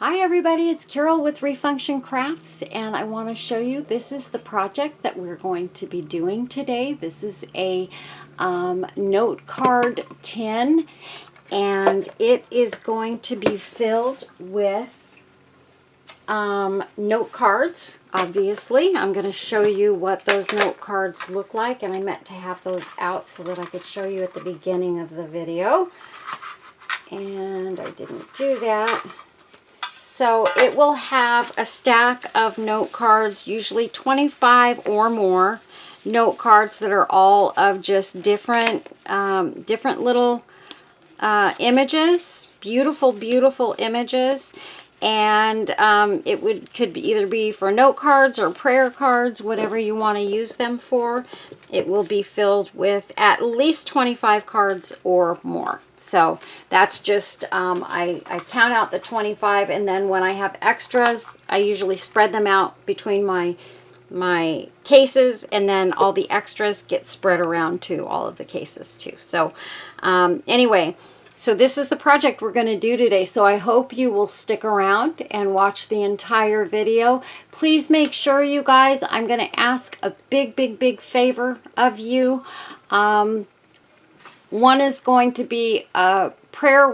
Hi everybody, it's Carol with Refunction Crafts, and I want to show you, this is the project that we're going to be doing today. This is a note card tin, and it is going to be filled with note cards. Obviously, I'm going to show you what those note cards look like, and I meant to have those out so that I could show you at the beginning of the video, and I didn't do that. So it will have a stack of note cards, usually 25 or more note cards that are all of just different little images, beautiful, beautiful images. And it could either be for note cards or prayer cards, whatever you want to use them for. It will be filled with at least 25 cards or more. So that's just, I count out the 25, and then when I have extras, I usually spread them out between my cases, and then all the extras get spread around to all of the cases too. So anyway, so this is the project we're going to do today. So I hope you will stick around and watch the entire video. Please make sure, you guys, I'm going to ask a big favor of you. One is going to be a prayer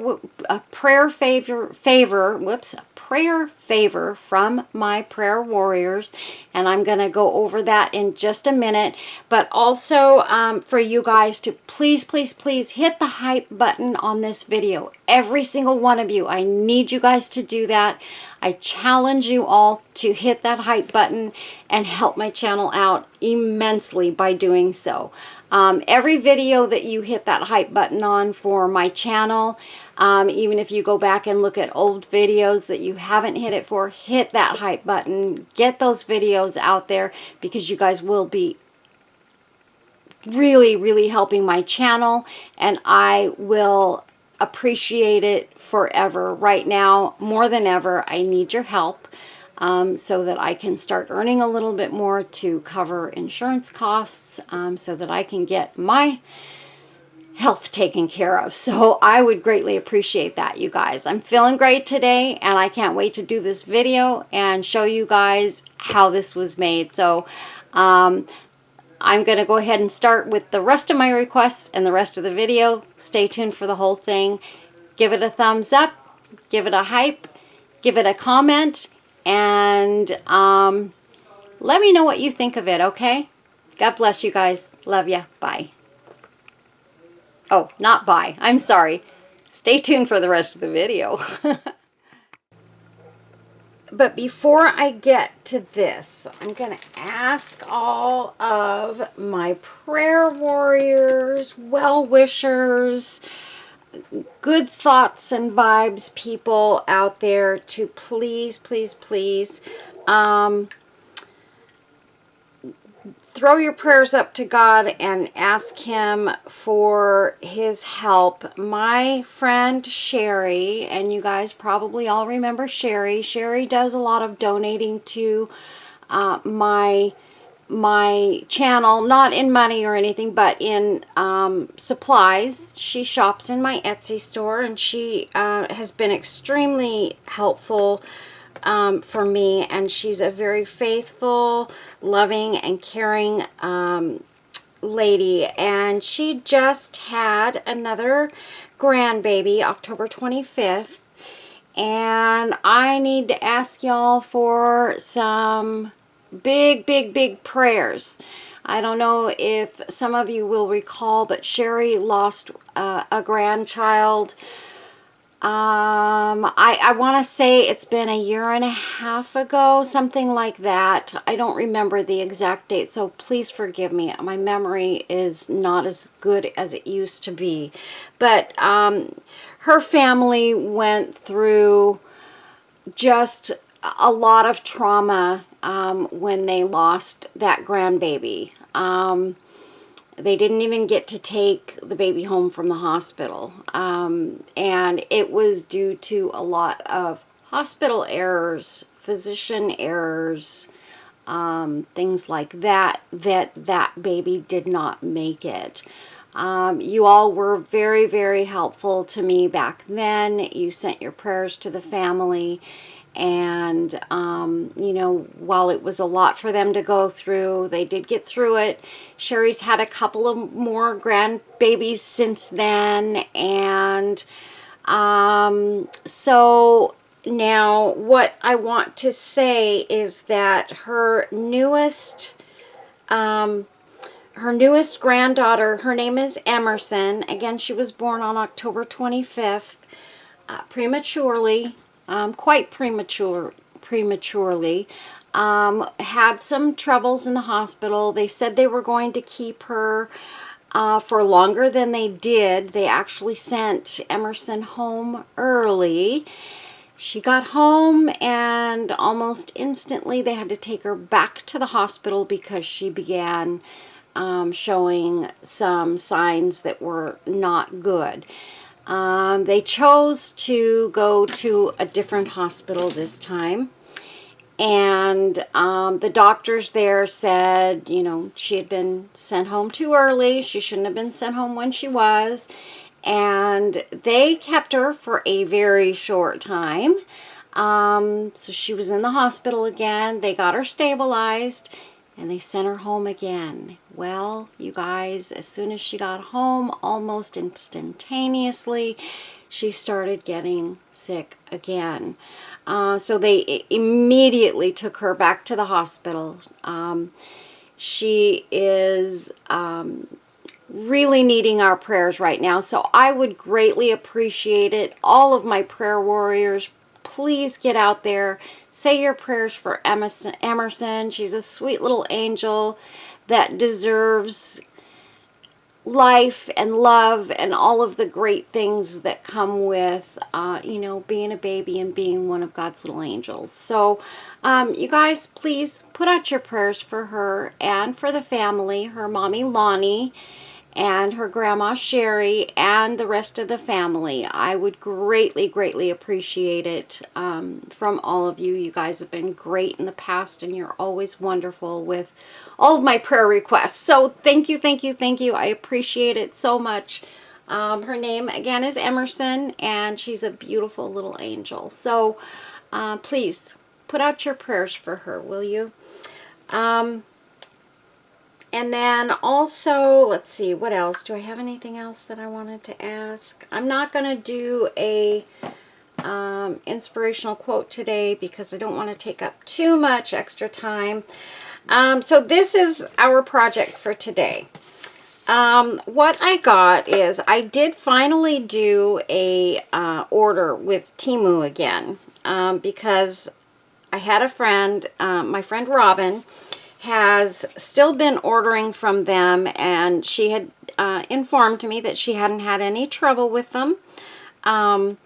favor from my prayer warriors, and I'm going to go over that in just a minute. But also for you guys to please hit the hype button on this video. Every single one of you, I need you guys to do that. I challenge you all to hit that hype button and help my channel out immensely by doing so. Every video that you hit that hype button on for my channel, even if you go back and look at old videos that you haven't hit it for, hit that hype button. Get those videos out there, because you guys will be really helping my channel, and I will appreciate it forever. Right now, more than ever, I need your help. So that I can start earning a little bit more to cover insurance costs, so that I can get my health taken care of. So I would greatly appreciate that, you guys. I'm feeling great today, and I can't wait to do this video and show you guys how this was made. So I'm going to go ahead and start with the rest of my requests and the rest of the video. Stay tuned for the whole thing. Give it a thumbs up, give it a hype, give it a comment, and let me know what you think of it, okay? God bless you guys. Love ya. Bye. Oh, not bye. I'm sorry. Stay tuned for the rest of the video. But before I get to this, I'm going to ask all of my prayer warriors, well-wishers, good thoughts and vibes people out there to please throw your prayers up to God and ask Him for His help. My friend Sherry, and you guys probably all remember Sherry. Sherry does a lot of donating to my channel, not in money or anything, but in supplies. She shops in my Etsy store, and she has been extremely helpful for me, and she's a very faithful, loving, and caring lady. And she just had another grandbaby October 25th, and I need to ask y'all for some big prayers. I don't know if some of you will recall, but Sherry lost a grandchild. I want to say it's been 1.5 years ago, something like that. I don't remember the exact date, so please forgive me. My memory is not as good as it used to be. But her family went through just a lot of trauma when they lost that grandbaby. They didn't even get to take the baby home from the hospital. And it was due to a lot of hospital errors, physician errors, things like that, that baby did not make it. You all were very, very helpful to me back then. You sent your prayers to the family. And, you know, while it was a lot for them to go through, they did get through it. Sherry's had a couple of more grandbabies since then. And so now what I want to say is that her newest granddaughter, her name is Emerson. Again, she was born on October 25th, prematurely. Quite prematurely, had some troubles in the hospital. They said they were going to keep her for longer than they did. They actually sent Emerson home early. She got home and almost instantly they had to take her back to the hospital because she began showing some signs that were not good. They chose to go to a different hospital this time, and the doctors there said, you know, she had been sent home too early. She shouldn't have been sent home when she was, and they kept her for a very short time. So she was in the hospital again. They got her stabilized, and they sent her home again. Well, you guys, as soon as she got home, almost instantaneously, she started getting sick again. So they immediately took her back to the hospital. She is really needing our prayers right now. So I would greatly appreciate it. All of my prayer warriors, please get out there. Say your prayers for Emerson. She's a sweet little angel that deserves life and love and all of the great things that come with, you know, being a baby and being one of God's little angels. So, you guys, please put out your prayers for her and for the family, her mommy Lonnie, and her grandma Sherry, and the rest of the family. I would greatly, greatly appreciate it from all of you. You guys have been great in the past, and you're always wonderful with all of my prayer requests. So thank you, thank you, thank you. I appreciate it so much. Her name, again, is Emerson, and she's a beautiful little angel. So please put out your prayers for her, will you? And then also, let's see, what else? Do I have anything else that I wanted to ask? I'm not going to do a inspirational quote today because I don't want to take up too much extra time. So this is our project for today. What I got is I did finally do a order with Temu again because I had a friend, my friend Robin, has still been ordering from them, and she had informed me that she hadn't had any trouble with them, and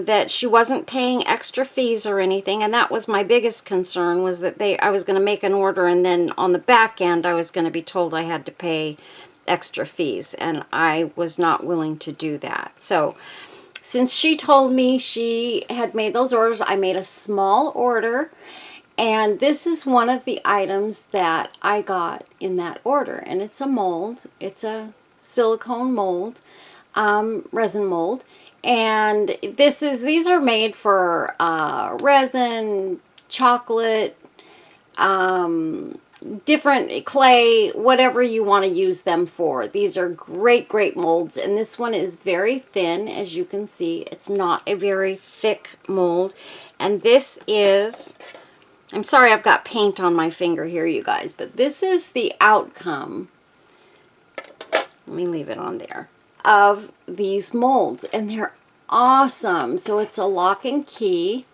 that she wasn't paying extra fees or anything. And that was my biggest concern, was that I was going to make an order and then on the back end I was going to be told I had to pay extra fees, and I was not willing to do that. So since she told me she had made those orders, I made a small order. And this is one of the items that I got in that order. And it's a mold. It's a silicone mold, resin mold. And these are made for resin, chocolate, different clay, whatever you want to use them for. These are great, great molds. And this one is very thin, as you can see. It's not a very thick mold. And this is... I'm sorry I've got paint on my finger here, you guys, but this is the outcome, let me leave it on there, of these molds, and they're awesome. So it's a lock and key,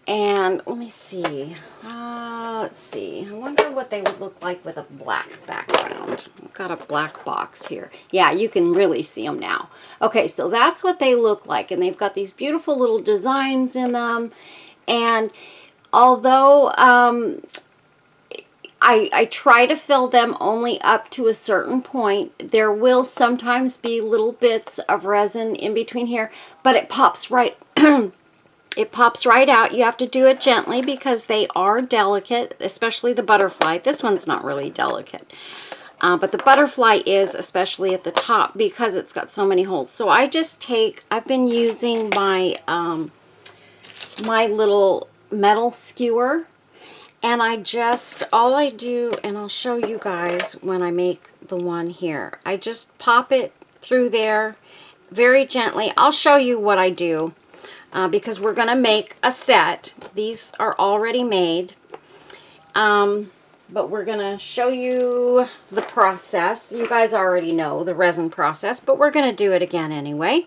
and let me see, let's see, I wonder what they would look like with a black background. I've got a black box here. Yeah, you can really see them now. Okay, so that's what they look like, and they've got these beautiful little designs in them. And although I try to fill them only up to a certain point, there will sometimes be little bits of resin in between here, but it pops right it pops right out. You have to do it gently because they are delicate, especially the butterfly. This one's not really delicate. but the butterfly is, especially at the top, because it's got so many holes. So I just take, I've been using my, my little metal skewer, and I just, all I do, and I'll show you guys when I make the one here, I just pop it through there very gently. I'll show you what I do because we're going to make a set. These are already made, but we're going to show you the process. You guys already know the resin process, but we're going to do it again anyway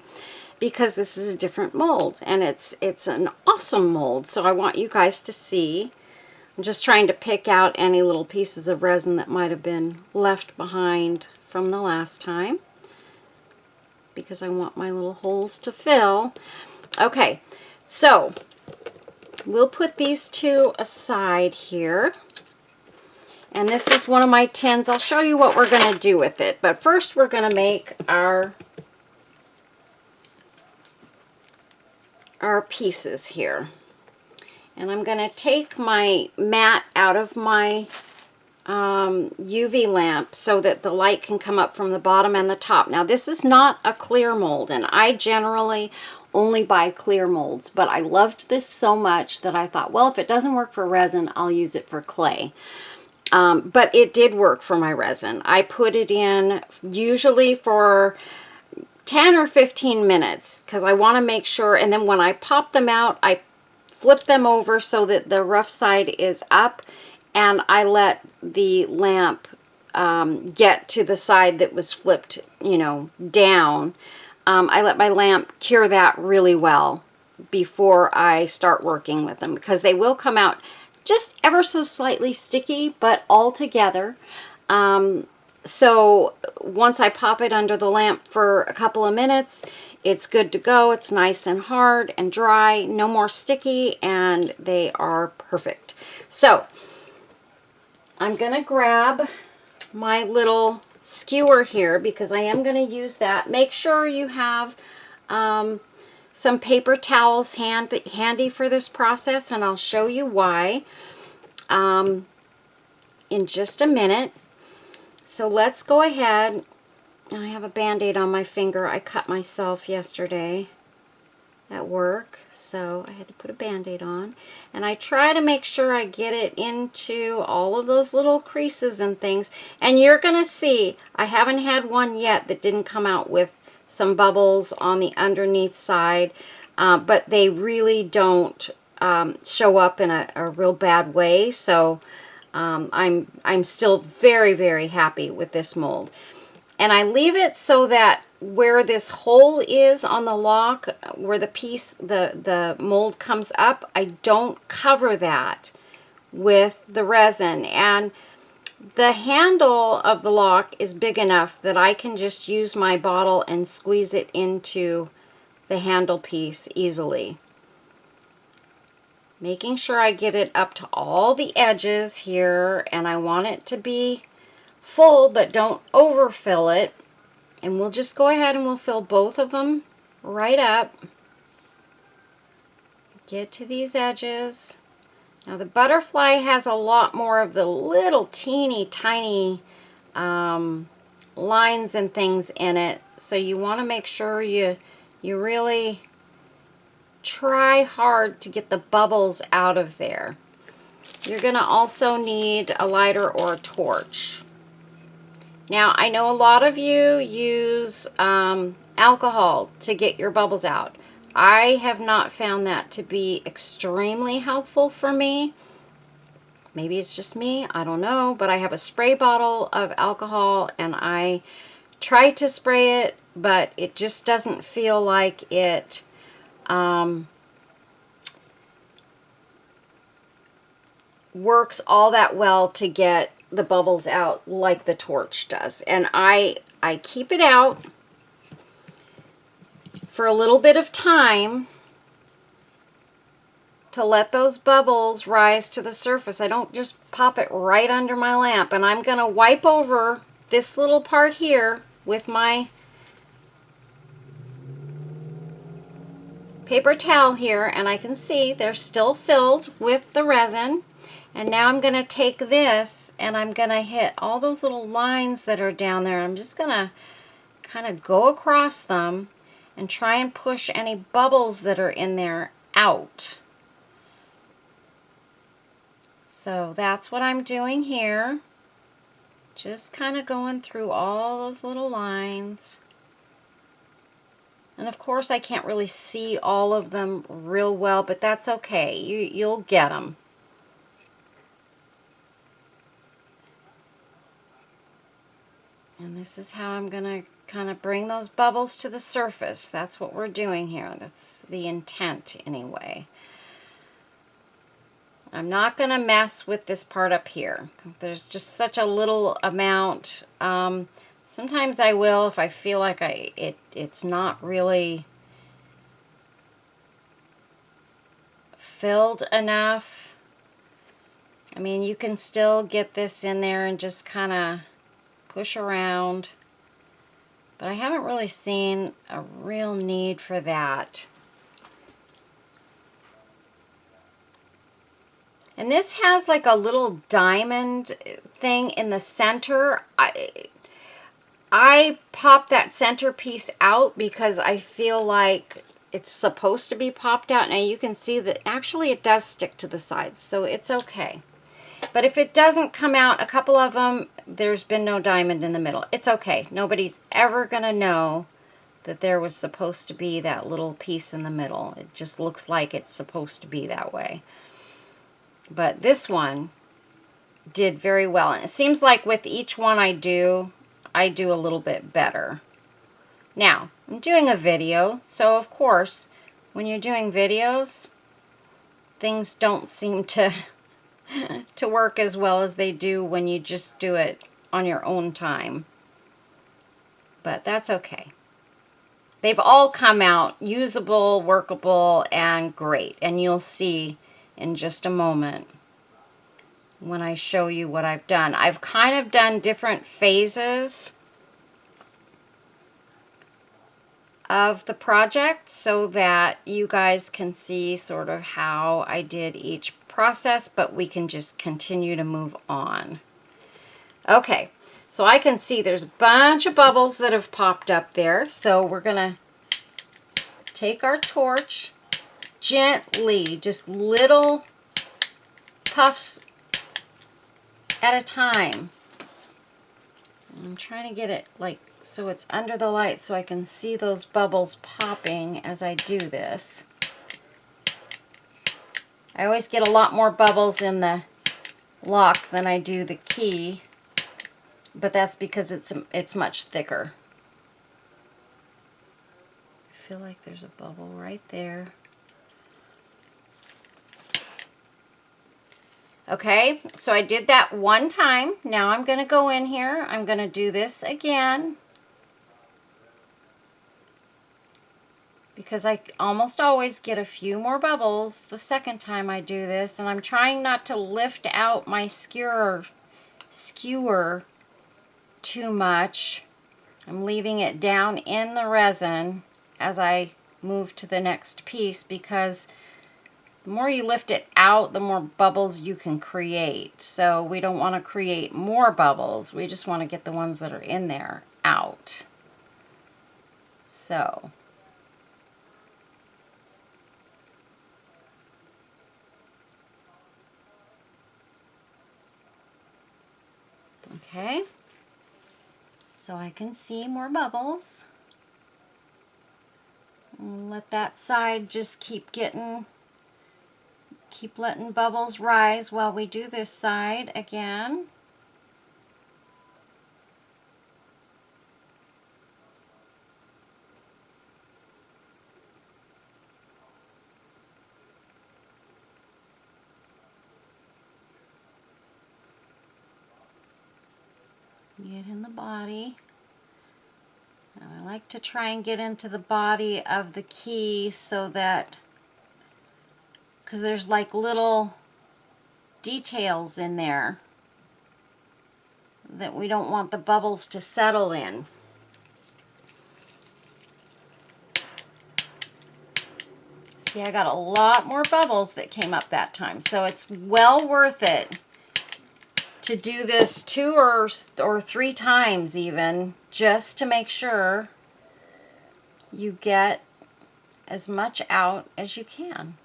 because this is a different mold, and it's an awesome mold. So I want you guys to see. I'm just trying to pick out any little pieces of resin that might have been left behind from the last time, because I want my little holes to fill. Okay, so we'll put these two aside here. And this is one of my tins. I'll show you what we're going to do with it. But first we're going to make our pieces here. And I'm going to take my mat out of my UV lamp so that the light can come up from the bottom and the top. Now this is not a clear mold, and I generally only buy clear molds, but I loved this so much that I thought, well, if it doesn't work for resin, I'll use it for clay. But it did work for my resin. I put it in usually for 10 or 15 minutes because I want to make sure, and then when I pop them out, I flip them over so that the rough side is up, and I let the lamp get to the side that was flipped, you know, down. I let my lamp cure that really well before I start working with them, because they will come out just ever so slightly sticky, but all together. So once I pop it under the lamp for a couple of minutes, it's good to go. It's nice and hard and dry, no more sticky, and they are perfect. So I'm going to grab my little skewer here because I am going to use that. Make sure you have some paper towels handy for this process, and I'll show you why in just a minute. So let's go ahead. I have a band-aid on my finger. I cut myself yesterday at work, so I had to put a band-aid on. And I try to make sure I get it into all of those little creases and things. And you're going to see, I haven't had one yet that didn't come out with some bubbles on the underneath side, but they really don't show up in a real bad way. So I'm still very, very happy with this mold. And I leave it so that where this hole is on the lock, where the piece, the mold comes up, I don't cover that with the resin. And the handle of the lock is big enough that I can just use my bottle and squeeze it into the handle piece easily. Making sure I get it up to all the edges here, and I want it to be full, but don't overfill it. And we'll just go ahead and we'll fill both of them right up. Get to these edges. Now the butterfly has a lot more of the little teeny tiny lines and things in it, so you want to make sure you really try hard to get the bubbles out of there. You're going to also need a lighter or a torch. Now, I know a lot of you use alcohol to get your bubbles out. I have not found that to be extremely helpful for me. Maybe it's just me, I don't know, but I have a spray bottle of alcohol and I try to spray it, but it just doesn't feel like it works all that well to get the bubbles out like the torch does. And I keep it out for a little bit of time to let those bubbles rise to the surface. I don't just pop it right under my lamp. And I'm going to wipe over this little part here with my paper towel here, and I can see they're still filled with the resin. And now I'm going to take this and I'm going to hit all those little lines that are down there. I'm just going to kind of go across them and try and push any bubbles that are in there out. So that's what I'm doing here. Just kind of going through all those little lines. And of course I can't really see all of them real well, but that's okay. You'll get them. And this is how I'm going to kind of bring those bubbles to the surface. That's what we're doing here. That's the intent anyway. I'm not going to mess with this part up here. There's just such a little amount. Sometimes I will if I feel like it's not really filled enough. I mean, you can still get this in there and just kind of push around. But I haven't really seen a real need for that. And this has like a little diamond thing in the center. I popped that center piece out because I feel like it's supposed to be popped out. Now you can see that actually it does stick to the sides, so it's okay. But if it doesn't come out, a couple of them, there's been no diamond in the middle. It's okay. Nobody's ever going to know that there was supposed to be that little piece in the middle. It just looks like it's supposed to be that way. But this one did very well. And it seems like with each one I do a little bit better. Now, I'm doing a video, so of course, when you're doing videos, things don't seem to work as well as they do when you just do it on your own time. But that's okay. They've all come out usable, workable, and great. And you'll see in just a moment when I show you what I've done. I've kind of done different phases of the project so that you guys can see sort of how I did each process, but we can just continue to move on. Okay, so I can see there's a bunch of bubbles that have popped up there, so we're gonna take our torch gently, just little puffs at a time. I'm trying to get it like so it's under the light so I can see those bubbles popping as I do this. I always get a lot more bubbles in the lock than I do the key, but that's because it's much thicker. I feel like there's a bubble right there. Okay, so I did that one time. Now I'm going to go in here. I'm going to do this again, because I almost always get a few more bubbles the second time I do this, and I'm trying not to lift out my skewer too much. I'm leaving it down in the resin as I move to the next piece, because the more you lift it out, the more bubbles you can create. So we don't want to create more bubbles. We just want to get the ones that are in there out. So okay, so I can see more bubbles. Let that side just keep letting bubbles rise while we do this side again. Get in the body. And I like to try and get into the body of the key so that, because there's like little details in there that we don't want the bubbles to settle in. See, I got a lot more bubbles that came up that time. So it's well worth it to do this 2 or 3 times even, just to make sure you get as much out as you can.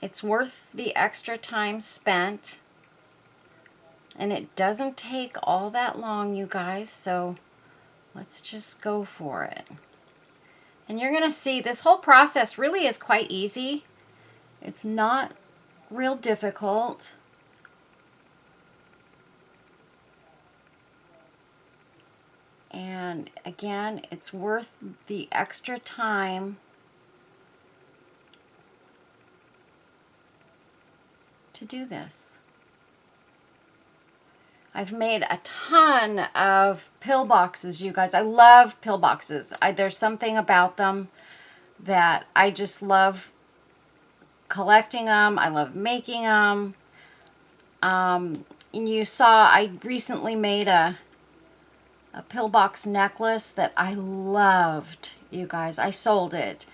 It's worth the extra time spent, and it doesn't take all that long, you guys, so let's just go for it. And you're gonna see this whole process really is quite easy. It's not real difficult. And again, it's worth the extra time to do this. I've made a ton of pill boxes, you guys. I love pill boxes. There's something about them that I just love collecting them. I love making them. And you saw I recently made a pillbox necklace that I loved, you guys. I sold it.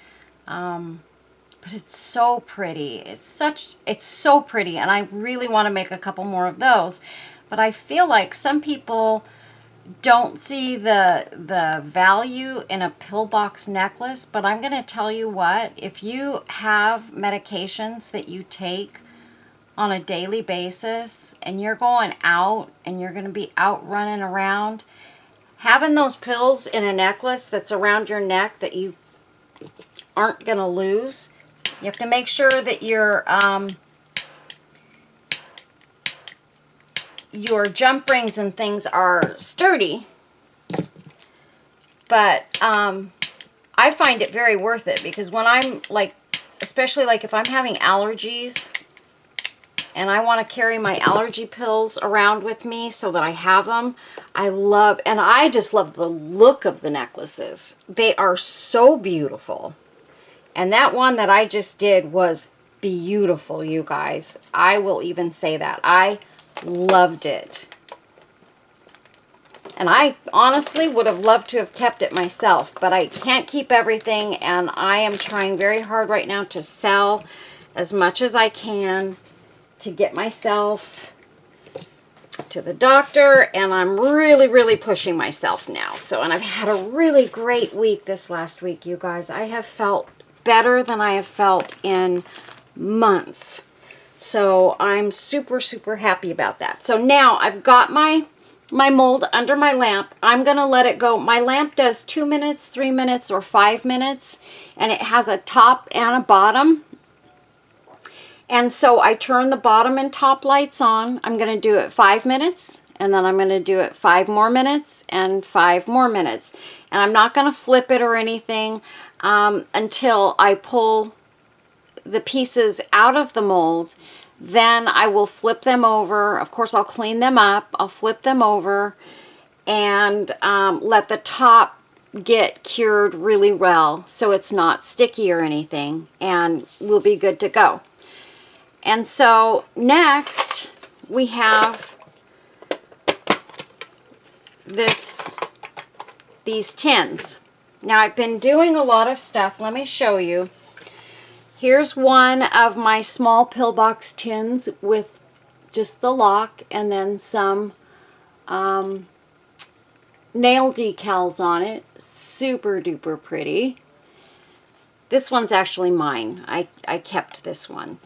But it's so pretty. It's so pretty, and I really want to make a couple more of those. But I feel like some people don't see the value in a pillbox necklace. But I'm going to tell you what, if you have medications that you take on a daily basis and you're going out and you're going to be out running around, having those pills in a necklace that's around your neck that you aren't going to lose, you have to make sure that your jump rings and things are sturdy. But I find it very worth it, because when I'm like, especially like if I'm having allergies and I want to carry my allergy pills around with me so that I have them, and I just love the look of the necklaces. They are so beautiful. And that one that I just did was beautiful, you guys. I will even say that. I loved it. And I honestly would have loved to have kept it myself, but I can't keep everything, and I am trying very hard right now to sell as much as I can to get myself to the doctor, and I'm really, really pushing myself now. So, and I've had a really great week this last week, you guys. I have felt better than I have felt in months. So I'm super, super happy about that. So now I've got my mold under my lamp. I'm going to let it go. My lamp does 2 minutes, 3 minutes, or 5 minutes, and it has a top and a bottom. And so I turn the bottom and top lights on. I'm going to do it 5 minutes, and then I'm going to do it 5 more minutes and 5 more minutes. And I'm not going to flip it or anything until I pull the pieces out of the mold. Then I will flip them over. Of course, I'll clean them up. I'll flip them over and let the top get cured really well so it's not sticky or anything, and we'll be good to go. And so next we have these tins. Now I've been doing a lot of stuff. Let me show you. Here's one of my small pillbox tins with just the lock and then some nail decals on it. Super duper pretty. This one's actually mine. I kept this one.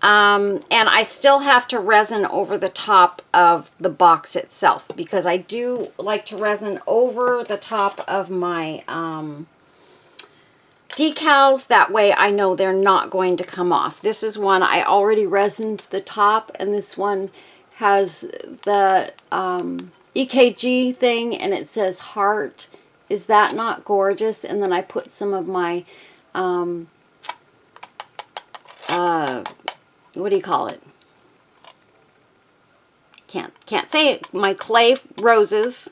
And I still have to resin over the top of the box itself, because I do like to resin over the top of my decals. That way I know they're not going to come off. This is one I already resined the top, and this one has the EKG thing, and it says heart. Is that not gorgeous? And then I put some of my what do you call it? Can't say it. My clay roses,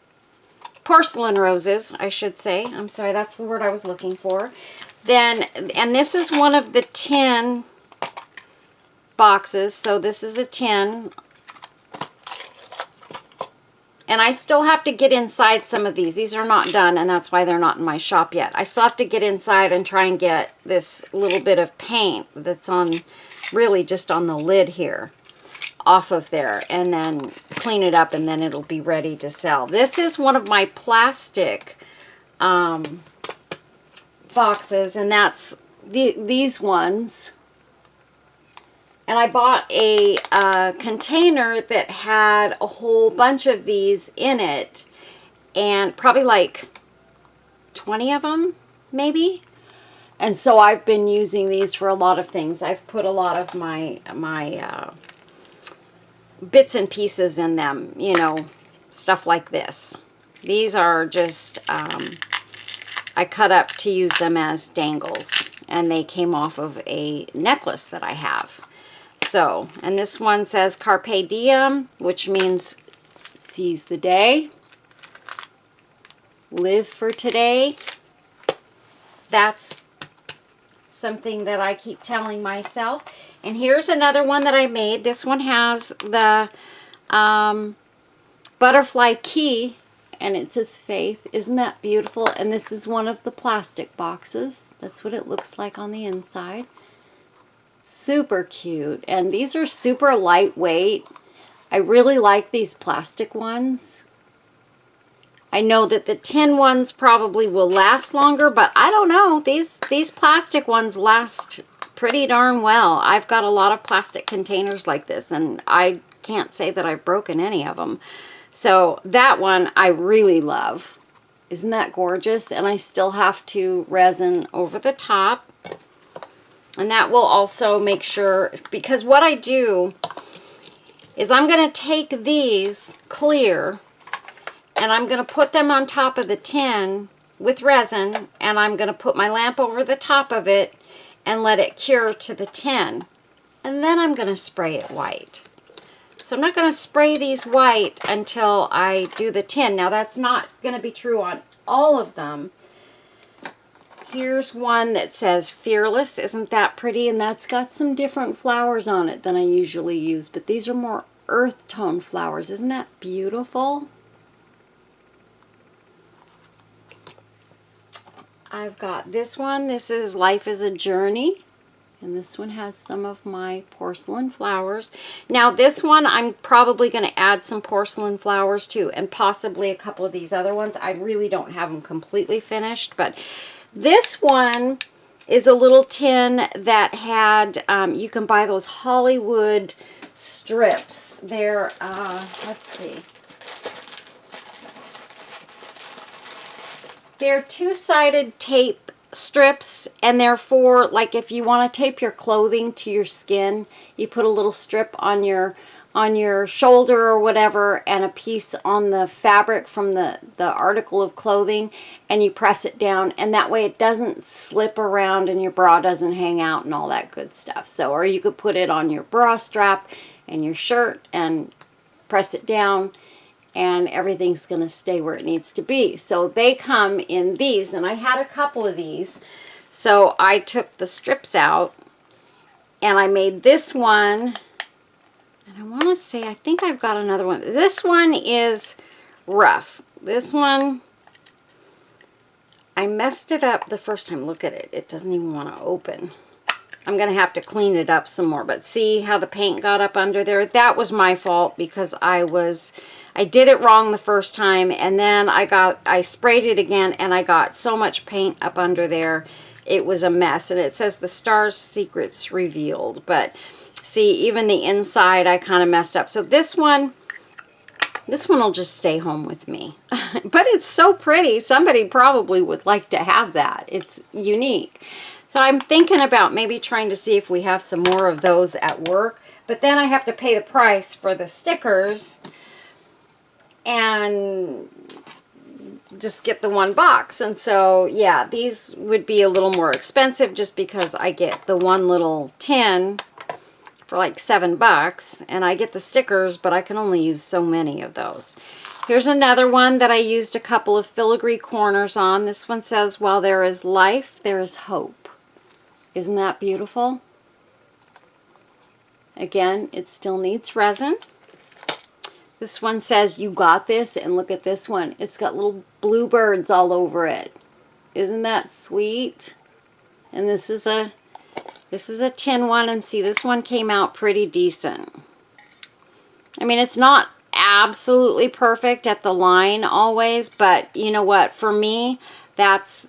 porcelain roses, I should say. I'm sorry, that's the word I was looking for. Then, and this is one of the tin boxes. So this is a tin. And I still have to get inside some of these. These are not done, and that's why they're not in my shop yet. I still have to get inside and try and get this little bit of paint that's on, really just on the lid here, off of there, and then clean it up, and then it'll be ready to sell. This is one of my plastic boxes, and that's these ones. And I bought a container that had a whole bunch of these in it, and probably like 20 of them, maybe. And so I've been using these for a lot of things. I've put a lot of my bits and pieces in them, you know, stuff like this. These are just, I cut up to use them as dangles, and they came off of a necklace that I have. So, and this one says Carpe Diem, which means seize the day, live for today. That's something that I keep telling myself. And here's another one that I made. This one has the butterfly key, and it says faith. Isn't that beautiful? And this is one of the plastic boxes. That's what it looks like on the inside. Super cute. And these are super lightweight. I really like these plastic ones. I know that the tin ones probably will last longer, but I don't know. These plastic ones last pretty darn well. I've got a lot of plastic containers like this, and I can't say that I've broken any of them. So that one I really love. Isn't that gorgeous? And I still have to resin over the top. And that will also make sure, because what I do is I'm going to take these clear and I'm going to put them on top of the tin with resin, and I'm going to put my lamp over the top of it and let it cure to the tin. And then I'm going to spray it white. So I'm not going to spray these white until I do the tin. Now that's not going to be true on all of them. Here's one that says Fearless. Isn't that pretty? And that's got some different flowers on it than I usually use, but these are more earth tone flowers. Isn't that beautiful? I've got this one. This is Life is a Journey. And this one has some of my porcelain flowers. Now this one I'm probably going to add some porcelain flowers to, and possibly a couple of these other ones. I really don't have them completely finished, but this one is a little tin that had, you can buy those Hollywood strips. They're, let's see. They're two-sided tape strips, and they're for, like, if you want to tape your clothing to your skin, you put a little strip on your shoulder or whatever, and a piece on the fabric from the article of clothing, and you press it down, and that way it doesn't slip around and your bra doesn't hang out and all that good stuff. So, or you could put it on your bra strap and your shirt and press it down, and everything's going to stay where it needs to be. So they come in these, and I had a couple of these. So I took the strips out, and I made this one. And I want to say, I think I've got another one. This one is rough. This one, I messed it up the first time. Look at it. It doesn't even want to open. I'm going to have to clean it up some more. But see how the paint got up under there? That was my fault, because I did it wrong the first time. And then I sprayed it again, and I got so much paint up under there. It was a mess. And it says the star's secrets revealed. But see, even the inside I kind of messed up. So this one will just stay home with me. But it's so pretty. Somebody probably would like to have that. It's unique. So I'm thinking about maybe trying to see if we have some more of those at work. But then I have to pay the price for the stickers and just get the one box. And so, yeah, these would be a little more expensive just because I get the one little tin for like $7, and I get the stickers, but I can only use so many of those. Here's another one that I used a couple of filigree corners on. This one says, while there is life, there is hope. Isn't that beautiful? Again, it still needs resin. This one says, "You got this," and look at this one. It's got little bluebirds all over it. Isn't that sweet? And this is a tin one, and see, this one came out pretty decent. I mean, it's not absolutely perfect at the line always, but you know what? For me, that's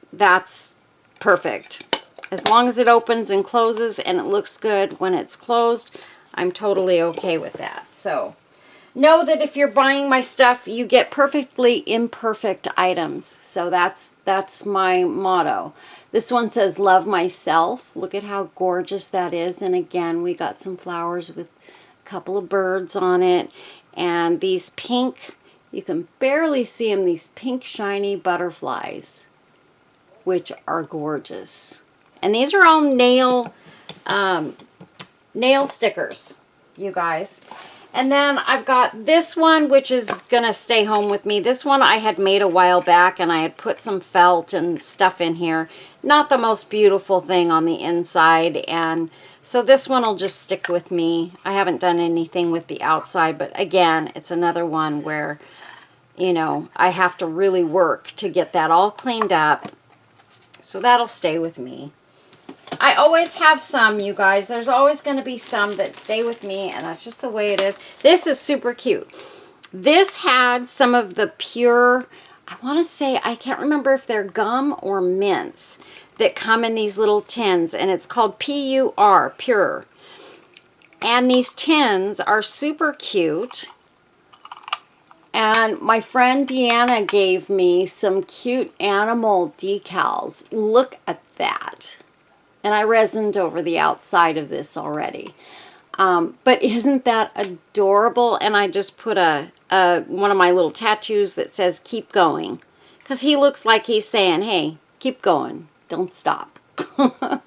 perfect. As long as it opens and closes and it looks good when it's closed, I'm totally okay with that. So know that if you're buying my stuff, you get perfectly imperfect items. So that's my motto. This one says, "Love myself." Look at how gorgeous that is. And again, we got some flowers with a couple of birds on it. And these pink, you can barely see them, these pink shiny butterflies, which are gorgeous. And these are all nail stickers, you guys. And then I've got this one, which is going to stay home with me. This one I had made a while back, and I had put some felt and stuff in here. Not the most beautiful thing on the inside, and so this one will just stick with me. I haven't done anything with the outside, but again, it's another one where, you know, I have to really work to get that all cleaned up. So that'll stay with me. I always have some, you guys. There's always going to be some that stay with me, and that's just the way it is. This is super cute. This had some of the pure, I want to say, I can't remember if they're gum or mints that come in these little tins, and it's called PUR, Pure. And these tins are super cute. And my friend Deanna gave me some cute animal decals. Look at that. And I resined over the outside of this already. But isn't that adorable? And I just put one of my little tattoos that says, "Keep going." Because he looks like he's saying, "Hey, keep going. Don't stop." I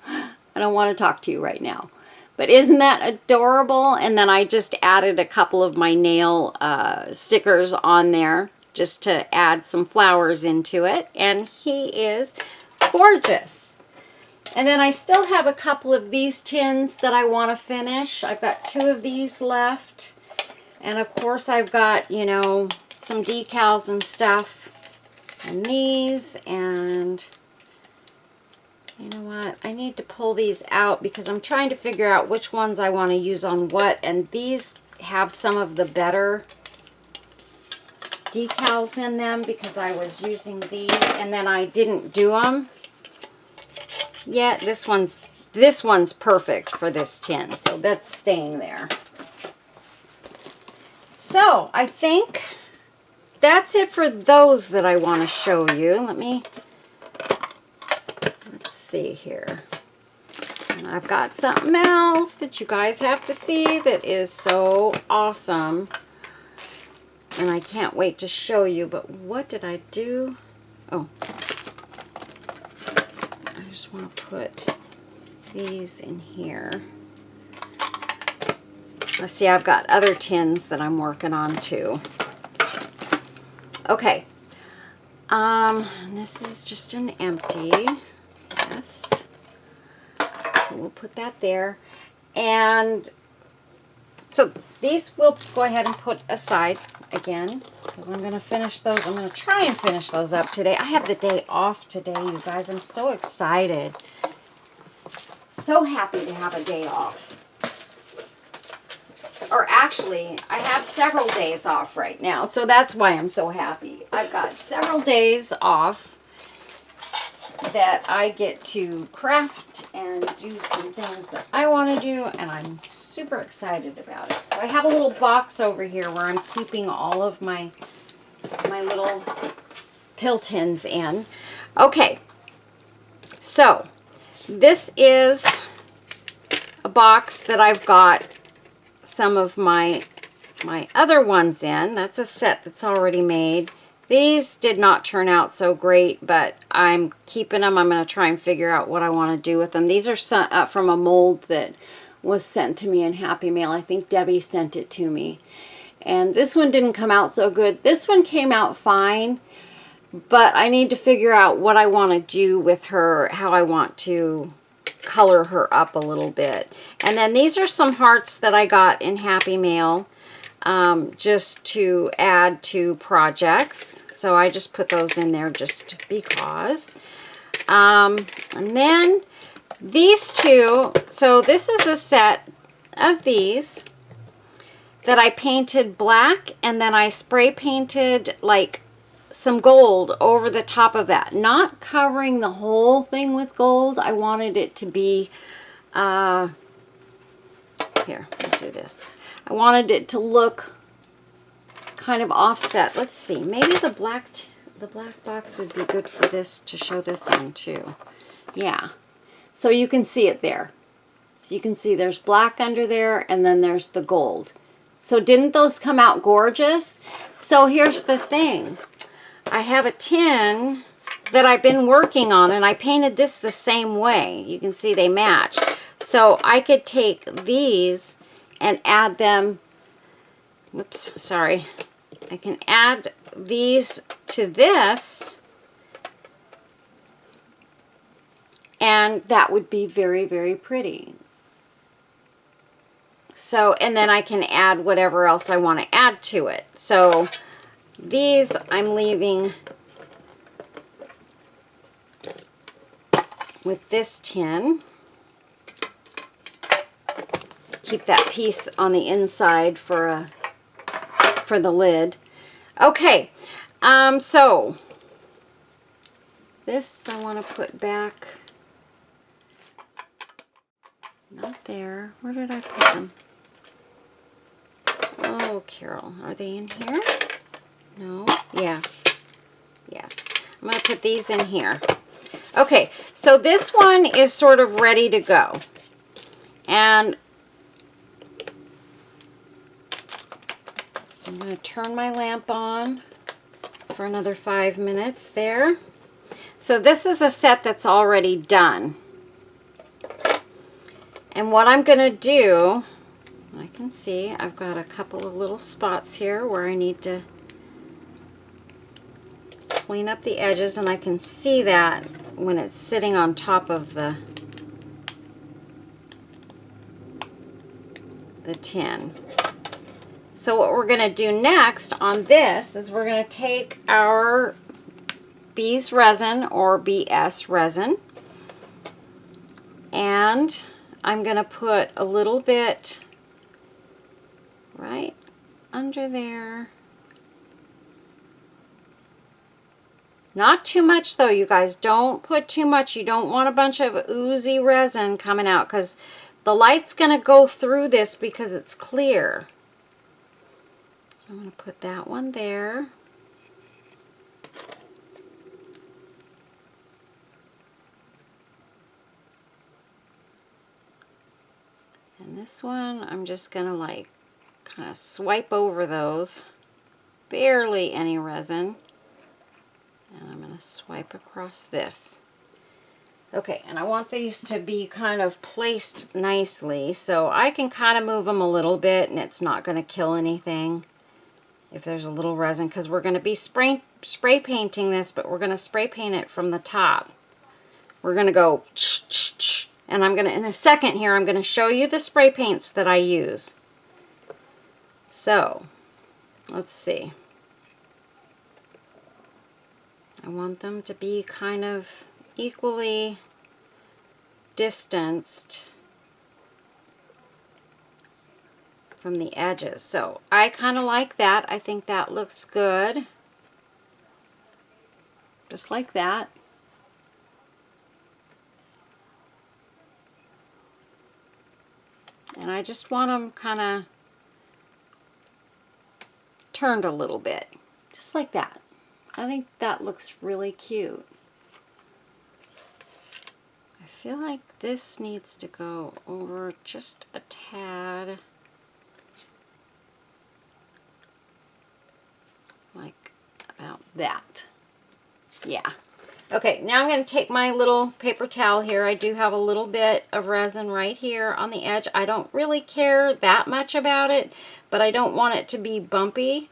don't want to talk to you right now. But isn't that adorable? And then I just added a couple of my nail stickers on there just to add some flowers into it. And he is gorgeous. And then I still have a couple of these tins that I want to finish. I've got 2 of these left. And of course I've got, you know, some decals and stuff. And these, and you know what? I need to pull these out because I'm trying to figure out which ones I want to use on what. And these have some of the better decals in them because I was using these and then I didn't do them. Yeah, this one's perfect for this tin, so that's staying there. So I think that's it for those that I want to show you. Let's see here. And I've got something else that you guys have to see that is so awesome. And I can't wait to show you, but what did I do? Oh. I just want to put these in here. Let's see, I've got other tins that I'm working on too. Okay. This is just an empty. Yes. So we'll put that there. And so these we'll go ahead and put aside again because I'm going to finish those. I'm going to try and finish those up today. I have the day off today, you guys. I'm so excited. So happy to have a day off. Or actually, I have several days off right now, so that's why I'm so happy. I've got several days off that I get to craft and do some things that I want to do, and I'm super excited about it. So I have a little box over here where I'm keeping all of my little pill tins in. Okay, so this is a box that I've got some of my other ones in. That's a set that's already made. These did not turn out so great, but I'm keeping them. I'm going to try and figure out what I want to do with them. These are from a mold that was sent to me in Happy Mail. I think Debbie sent it to me. And this one didn't come out so good. This one came out fine, but I need to figure out what I want to do with her, how I want to color her up a little bit. And then these are some hearts that I got in Happy Mail. just to add to projects. So I just put those in there just because. And then these two, so this is a set of these that I painted black, and then I spray painted like some gold over the top of that. Not covering the whole thing with gold. I wanted it to be, here, let's do this. I wanted it to look kind of offset. Let's see, maybe the black box would be good for this, to show this on too. Yeah, so you can see it there. So you can see there's black under there, and then there's the gold. So didn't those come out gorgeous? So here's the thing. I have a tin that I've been working on, and I painted this the same way. You can see they match. So I could take these and add them, whoops, sorry. I can add these to this, and that would be very, very pretty. So, and then I can add whatever else I want to add to it. So these I'm leaving with this tin. Keep that piece on the inside for the lid. Okay, so this I want to put back. Not there. Where did I put them? Oh, Carol, are they in here? No? Yes. Yes. I'm going to put these in here. Okay, so this one is sort of ready to go. And I'm going to turn my lamp on for another 5 minutes there. So this is a set that's already done. And what I'm going to do, I can see I've got a couple of little spots here where I need to clean up the edges, and I can see that when it's sitting on top of the tin. So what we're going to do next on this is we're going to take our Bees resin or BS resin, and I'm going to put a little bit right under there. Not too much though, you guys. Don't put too much. You don't want a bunch of oozy resin coming out, because the light's going to go through this because it's clear. So I'm going to put that one there. And this one, I'm just going to like kind of swipe over those. Barely any resin. And I'm going to swipe across this. Okay, and I want these to be kind of placed nicely, so I can kind of move them a little bit, and it's not going to kill anything if there's a little resin, because we're going to be spray painting this, but we're going to spray paint it from the top. We're going to go and I'm going to, in a second here, I'm going to show you the spray paints that I use. So, let's see. I want them to be kind of equally distanced from the edges. So, I kind of like that. I think that looks good. Just like that. And I just want them kind of turned a little bit. Just like that. I think that looks really cute. I feel like this needs to go over just a tad. Like about that. Yeah. Okay, now I'm going to take my little paper towel here. I do have a little bit of resin right here on the edge. I don't really care that much about it, but I don't want it to be bumpy.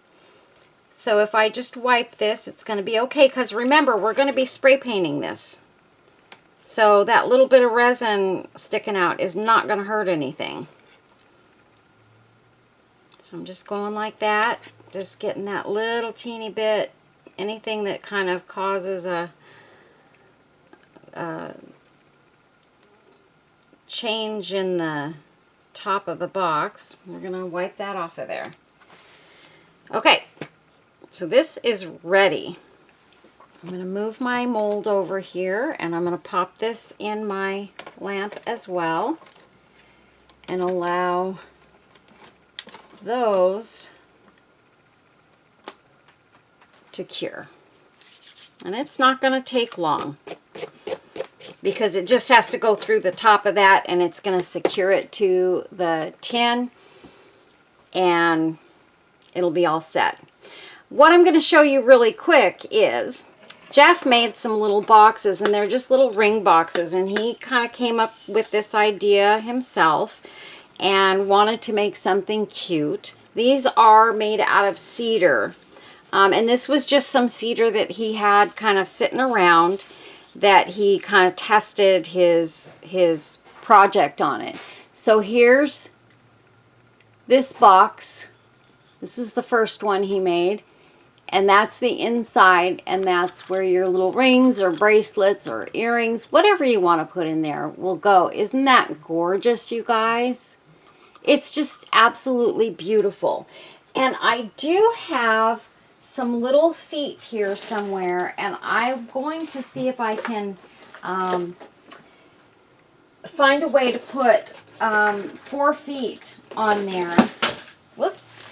So if I just wipe this, it's going to be okay, because remember, we're going to be spray painting this. So that little bit of resin sticking out is not going to hurt anything. So So I'm just going like that, just getting that little teeny bit, anything that kind of causes a change in the top of the box. We're going to wipe that off of there. Okay, so this is ready. I'm going to move my mold over here, and I'm going to pop this in my lamp as well and allow those to cure. And it's not going to take long because it just has to go through the top of that, and it's going to secure it to the tin, and it'll be all set. What I'm going to show you really quick is Jeff made some little boxes, and they're just little ring boxes, and he kind of came up with this idea himself and wanted to make something cute. These are made out of cedar, and this was just some cedar that he had kind of sitting around that he kind of tested his project on it. So here's this box. This is the first one he made. And that's the inside, and that's where your little rings or bracelets or earrings, whatever you want to put in there, will go. Isn't that gorgeous, you guys? It's just absolutely beautiful. And I do have some little feet here somewhere, and I'm going to see if I can find a way to put 4 feet on there. Whoops.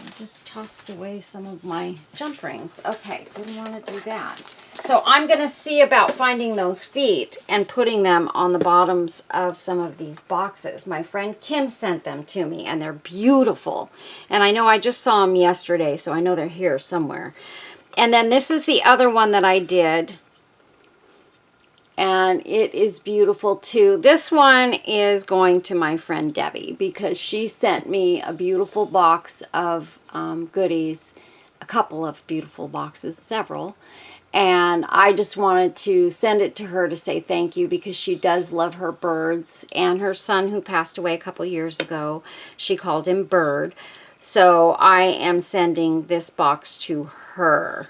I just tossed away some of my jump rings. Okay, didn't want to do that. So I'm going to see about finding those feet and putting them on the bottoms of some of these boxes. My friend Kim sent them to me, and they're beautiful. And I know I just saw them yesterday, so I know they're here somewhere. And then this is the other one that I did, and it is beautiful too. This one is going to my friend Debbie because she sent me a beautiful box of goodies, a couple of beautiful boxes, several. And I just wanted to send it to her to say thank you because she does love her birds. And her son, who passed away a couple years ago, she called him Bird. So I am sending this box to her.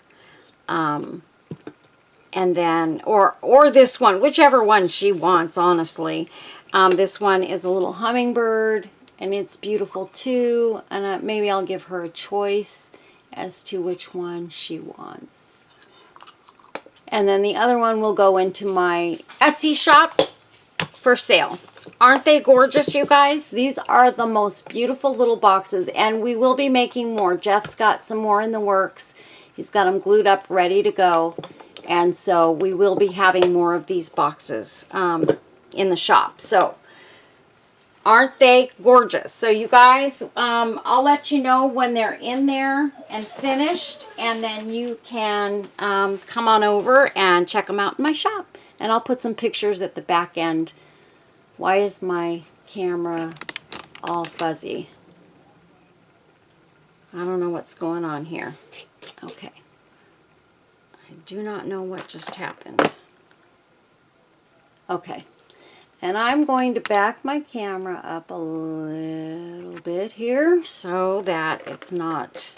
And then, or this one, whichever one she wants, honestly. This one is a little hummingbird, and it's beautiful too. And maybe I'll give her a choice as to which one she wants. And then the other one will go into my Etsy shop for sale. Aren't they gorgeous, you guys? These are the most beautiful little boxes, and we will be making more. Jeff's got some more in the works. He's got them glued up, ready to go. And so we will be having more of these boxes in the shop. So aren't they gorgeous? So you guys, I'll let you know when they're in there and finished. And then you can come on over and check them out in my shop. And I'll put some pictures at the back end. Why is my camera all fuzzy? I don't know what's going on here. Okay. I do not know what just happened. Okay. And I'm going to back my camera up a little bit here so that it's not...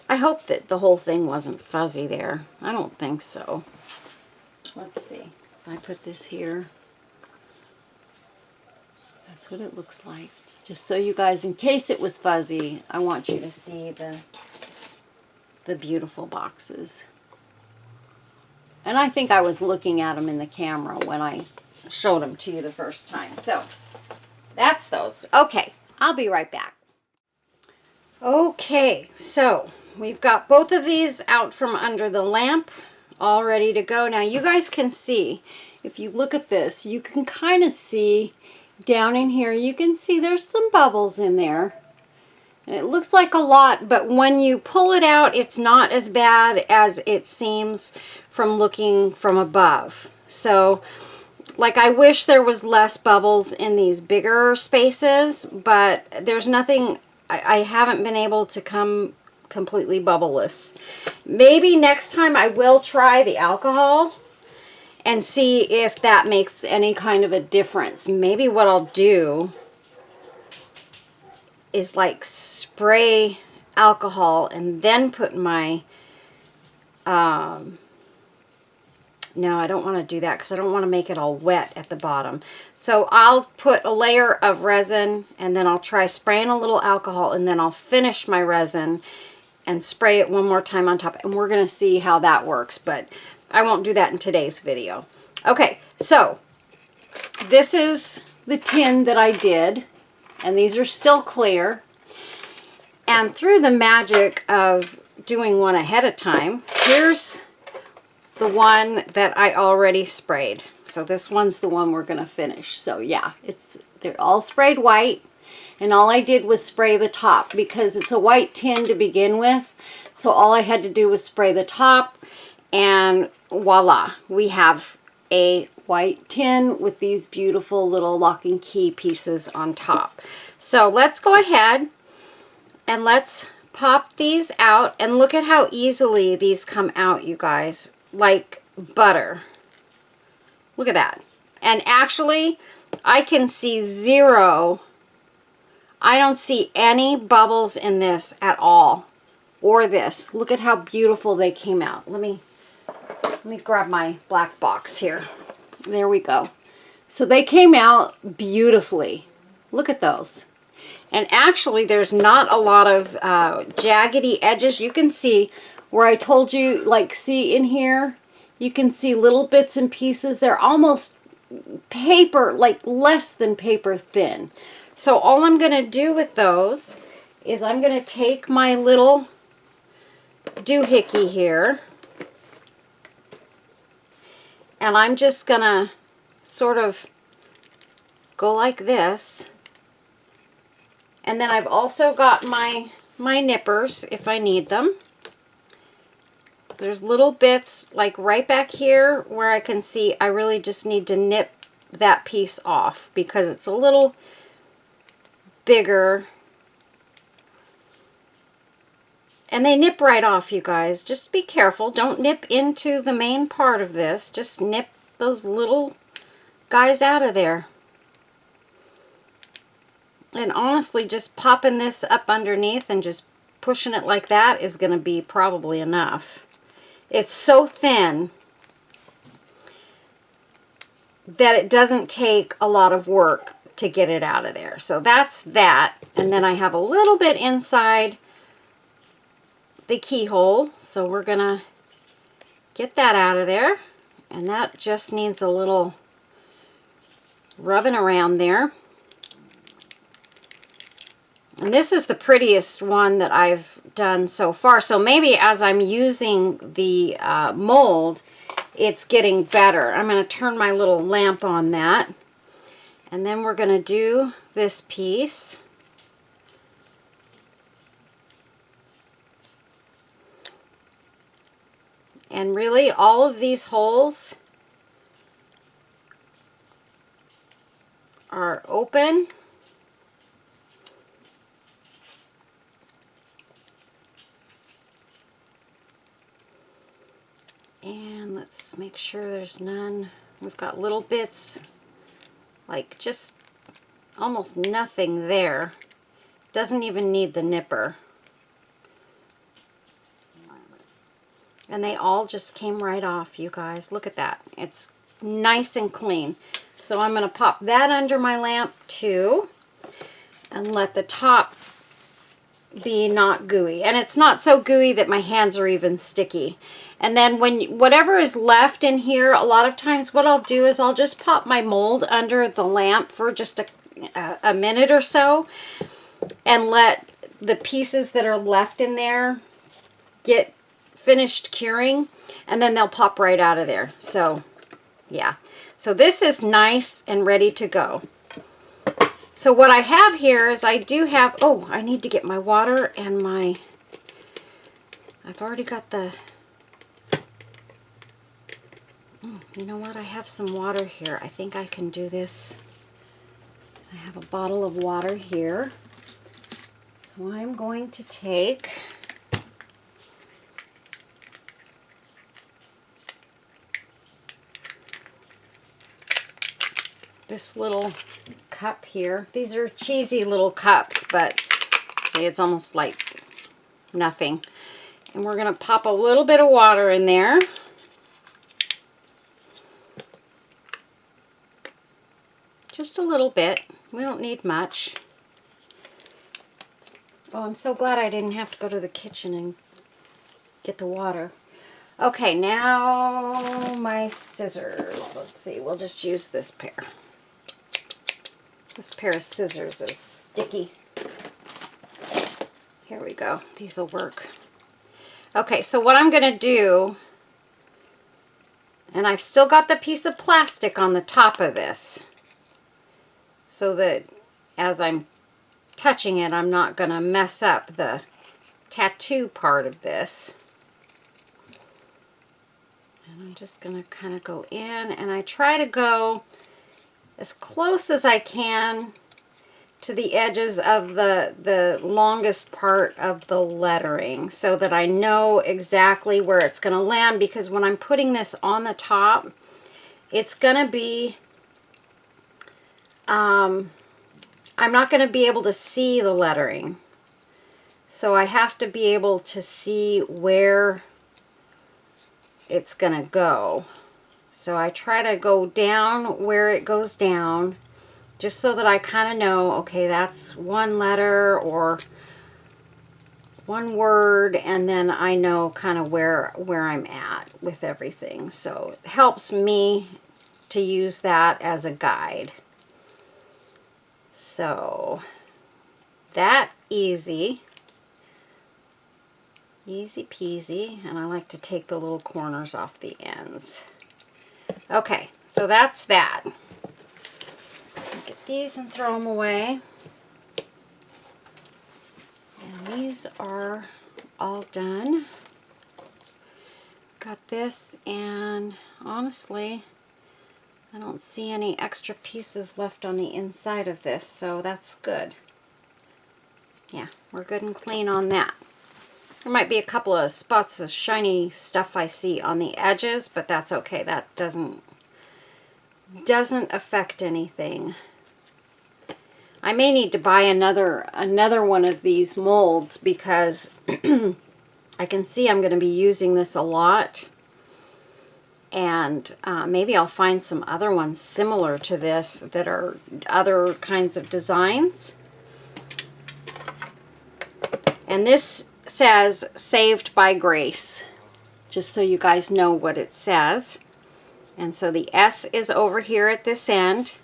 I hope that the whole thing wasn't fuzzy there. I don't think so. Let's see. If I put this here, that's what it looks like. Just so you guys, in case it was fuzzy, I want you to see the beautiful boxes. And I think I was looking at them in the camera when I showed them to you the first time. So, that's those. Okay, I'll be right back. Okay, so we've got both of these out from under the lamp, all ready to go. Now, you guys can see, if you look at this, you can kind of see down in here, you can see there's some bubbles in there. And it looks like a lot, but when you pull it out, it's not as bad as it seems from looking from above. So, like, I wish there was less bubbles in these bigger spaces, but there's nothing, I haven't been able to come completely bubbleless. Maybe next time I will try the alcohol and see if that makes any kind of a difference. Maybe what I'll do is like spray alcohol and then put my, no, I don't want to do that because I don't want to make it all wet at the bottom. So I'll put a layer of resin and then I'll try spraying a little alcohol and then I'll finish my resin and spray it one more time on top. And we're going to see how that works, but I won't do that in today's video. Okay, so this is the tin that I did, and these are still clear. And through the magic of doing one ahead of time, here's the one that I already sprayed. So this one's the one we're going to finish. So yeah, they're all sprayed white, and all I did was spray the top because it's a white tin to begin with. So all I had to do was spray the top, and voila, we have a white tin with these beautiful little lock and key pieces on top. So let's go ahead and let's pop these out, and look at how easily these come out, you guys, like butter. Look at that. And actually, I can see zero. I don't see any bubbles in this at all, or this. Look at how beautiful they came out. Let me grab my black box here. There we go. So they came out beautifully. Look at those. And actually, there's not a lot of jaggedy edges. You can see where I told you, like, see in here, you can see little bits and pieces. They're almost paper, like less than paper thin. So all I'm going to do with those is I'm going to take my little doohickey here, and I'm just going to sort of go like this. And then I've also got my nippers if I need them. There's little bits like right back here where I can see I really just need to nip that piece off because it's a little bigger. And they nip right off, you guys. Just be careful. Don't nip into the main part of this. Just nip those little guys out of there. And honestly, just popping this up underneath and just pushing it like that is going to be probably enough. It's so thin that it doesn't take a lot of work to get it out of there. So that's that. And then I have a little bit inside the keyhole. So we're going to get that out of there. And that just needs a little rubbing around there. And this is the prettiest one that I've done so far. So maybe as I'm using the mold, it's getting better. I'm going to turn my little lamp on that. And then we're going to do this piece. And really all of these holes are open. And let's make sure there's none. We've got little bits, like just almost nothing there. Doesn't even need the nipper. And they all just came right off, you guys. Look at that. It's nice and clean. So I'm going to pop that under my lamp too and let the top be not gooey. And it's not so gooey that my hands are even sticky. And then whatever is left in here, a lot of times what I'll do is I'll just pop my mold under the lamp for just a minute or so and let the pieces that are left in there get finished curing, and then they'll pop right out of there. So yeah, so this is nice and ready to go. So what I have here is I do have, oh, I need to get my water and my, I've already got the, oh, you know what, I have some water here. I think I can do this. I have a bottle of water here. So I'm going to take this little cup here. These are cheesy little cups, but See, it's almost like nothing. And we're going to pop a little bit of water in there. Just a little bit. We don't need much. Oh, I'm so glad I didn't have to go to the kitchen and get the water. Okay, now my scissors. Let's see, we'll just use this pair. This pair of scissors is sticky. Here we go. These will work. Okay, so what I'm going to do, and I've still got the piece of plastic on the top of this, so that as I'm touching it, I'm not going to mess up the tattoo part of this. And I'm just going to kind of go in, and I try to go as close as I can to the edges of the longest part of the lettering, so that I know exactly where it's going to land, because when I'm putting this on the top, it's going to be, I'm not going to be able to see the lettering. So I have to be able to see where it's going to go. So I try to go down where it goes down, just so that I kind of know, okay, that's one letter or one word, and then I know kind of where I'm at with everything. So it helps me to use that as a guide. So that easy peasy, and I like to take the little corners off the ends. Okay, so that's that. Get these and throw them away. And these are all done. Got this, and honestly, I don't see any extra pieces left on the inside of this, so that's good. Yeah, we're good and clean on that. There might be a couple of spots of shiny stuff I see on the edges, but that's okay. That doesn't affect anything. I may need to buy another one of these molds, because I can see I'm going to be using this a lot. And maybe I'll find some other ones similar to this that are other kinds of designs. And this says "Saved by Grace," just so you guys know what it says. And so the S is over here at this end.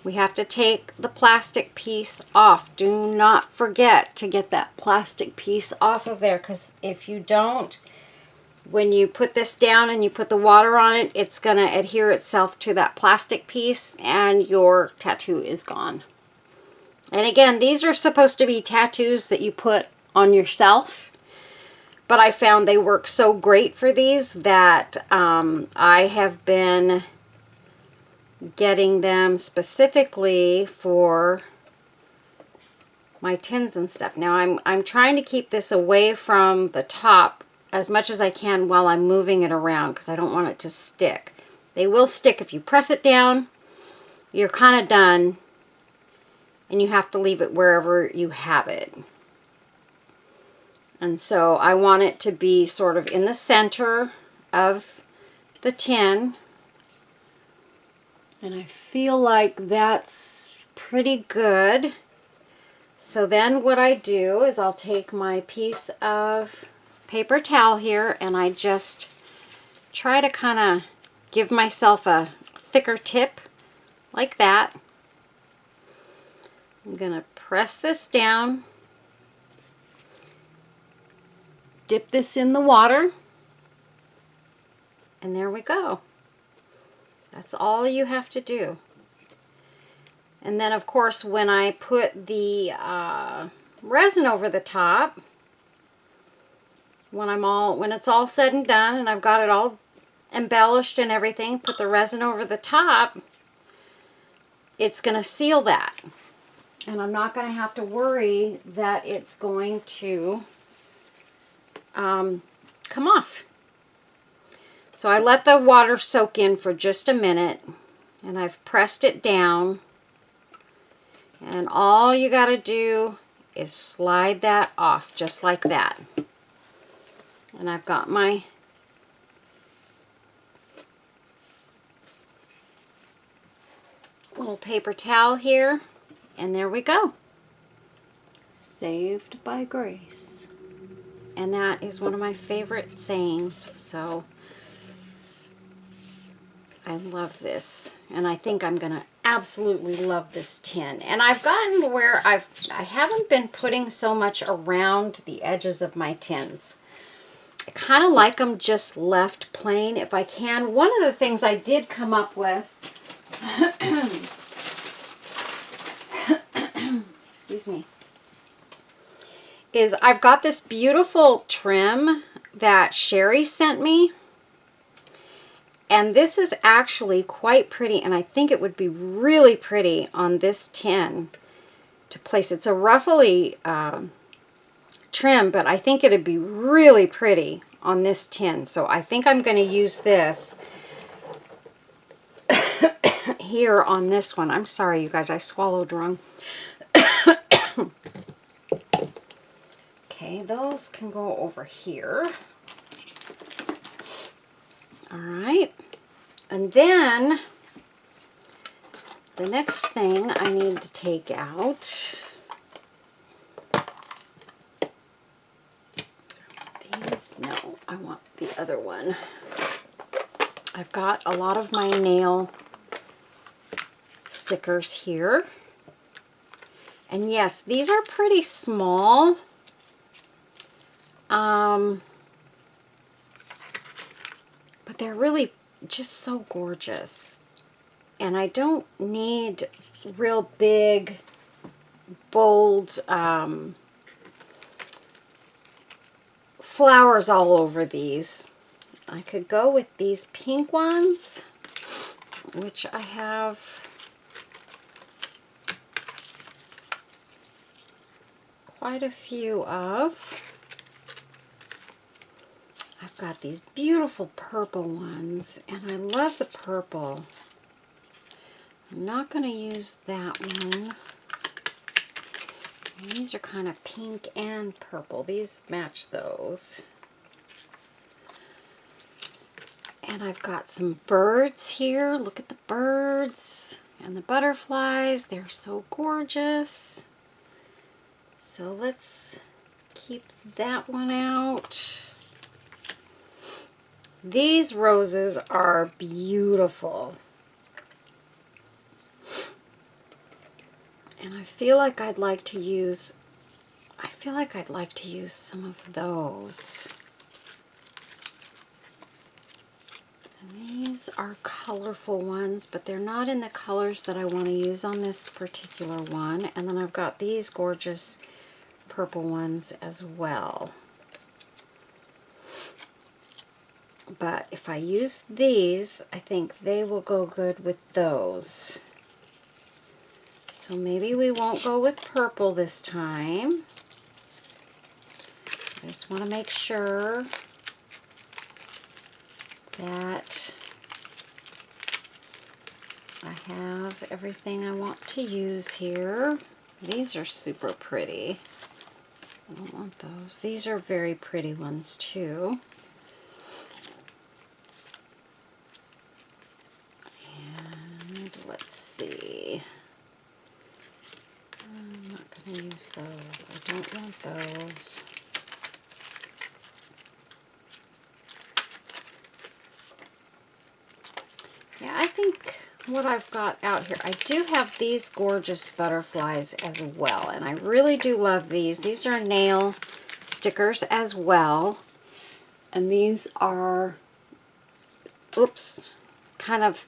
We have to take the plastic piece off. Do not forget to get that plastic piece off of there, because if you don't, when you put this down and you put the water on it, it's going to adhere itself to that plastic piece and your tattoo is gone. And again, these are supposed to be tattoos that you put on yourself, but I found they work so great for these that I have been getting them specifically for my tins and stuff. Now I'm trying to keep this away from the top as much as I can while I'm moving it around, because I don't want it to stick. They will stick if you press it down. You're kind of done, and you have to leave it wherever you have it. And so I want it to be sort of in the center of the tin. And I feel like that's pretty good. So then what I do is I'll take my piece of paper towel here, and I just try to kind of give myself a thicker tip like that. I'm going to press this down, dip this in the water, and there we go. That's all you have to do. And then of course when I put the resin over the top, when it's all said and done and I've got it all embellished and everything, put the resin over the top, it's going to seal that. And I'm not going to have to worry that it's going to come off. So I let the water soak in for just a minute, and I've pressed it down. And all you got to do is slide that off just like that. And I've got my little paper towel here, and there we go. Saved by grace. And that is one of my favorite sayings, so I love this, and I think I'm gonna absolutely love this tin. And I've gotten to where I haven't been putting so much around the edges of my tins. I kind of like them just left plain if I can. One of the things I did come up with, excuse me, is I've got this beautiful trim that Sherry sent me. And this is actually quite pretty, and I think it would be really pretty on this tin to place. It's a ruffly trim, but I think it'd be really pretty on this tin. So I think I'm going to use this here on this one. I'm sorry, you guys, I swallowed wrong. Okay, those can go over here. All right, and then the next thing I need to take out, these, no, I want the other one. I've got a lot of my nail stickers here, and yes, these are pretty small. But they're really just so gorgeous. And I don't need real big, bold flowers all over these. I could go with these pink ones, which I have quite a few of. I've got these beautiful purple ones, and I love the purple. I'm not going to use that one. These are kind of pink and purple. These match those. And I've got some birds here. Look at the birds and the butterflies. They're so gorgeous. So let's keep that one out. These roses are beautiful. And I feel like I'd like to use some of those. And these are colorful ones, but they're not in the colors that I want to use on this particular one. And then I've got these gorgeous purple ones as well. But if I use these, I think they will go good with those. So maybe we won't go with purple this time. I just want to make sure that I have everything I want to use here. These are super pretty. I don't want those. These are very pretty ones too. Let's see. I'm not going to use those. I don't want those. Yeah, I think what I've got out here, I do have these gorgeous butterflies as well, and I really do love these. These are nail stickers as well, and these are, oops, kind of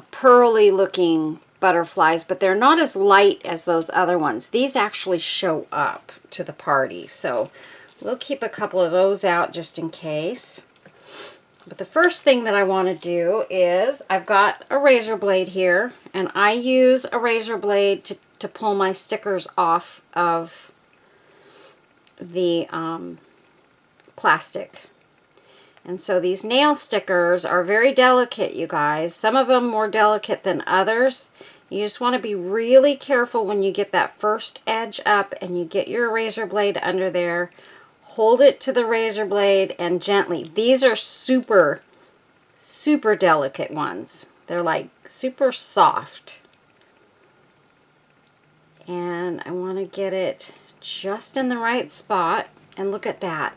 pearly looking butterflies, but they're not as light as those other ones. These actually show up to the party, so we'll keep a couple of those out just in case. But the first thing that I want to do is, I've got a razor blade here, and I use a razor blade to pull my stickers off of the plastic. And so these nail stickers are very delicate, you guys. Some of them more delicate than others. You just want to be really careful when you get that first edge up and you get your razor blade under there. Hold it to the razor blade and gently. These are super, super delicate ones. They're like super soft. And I want to get it just in the right spot. And look at that.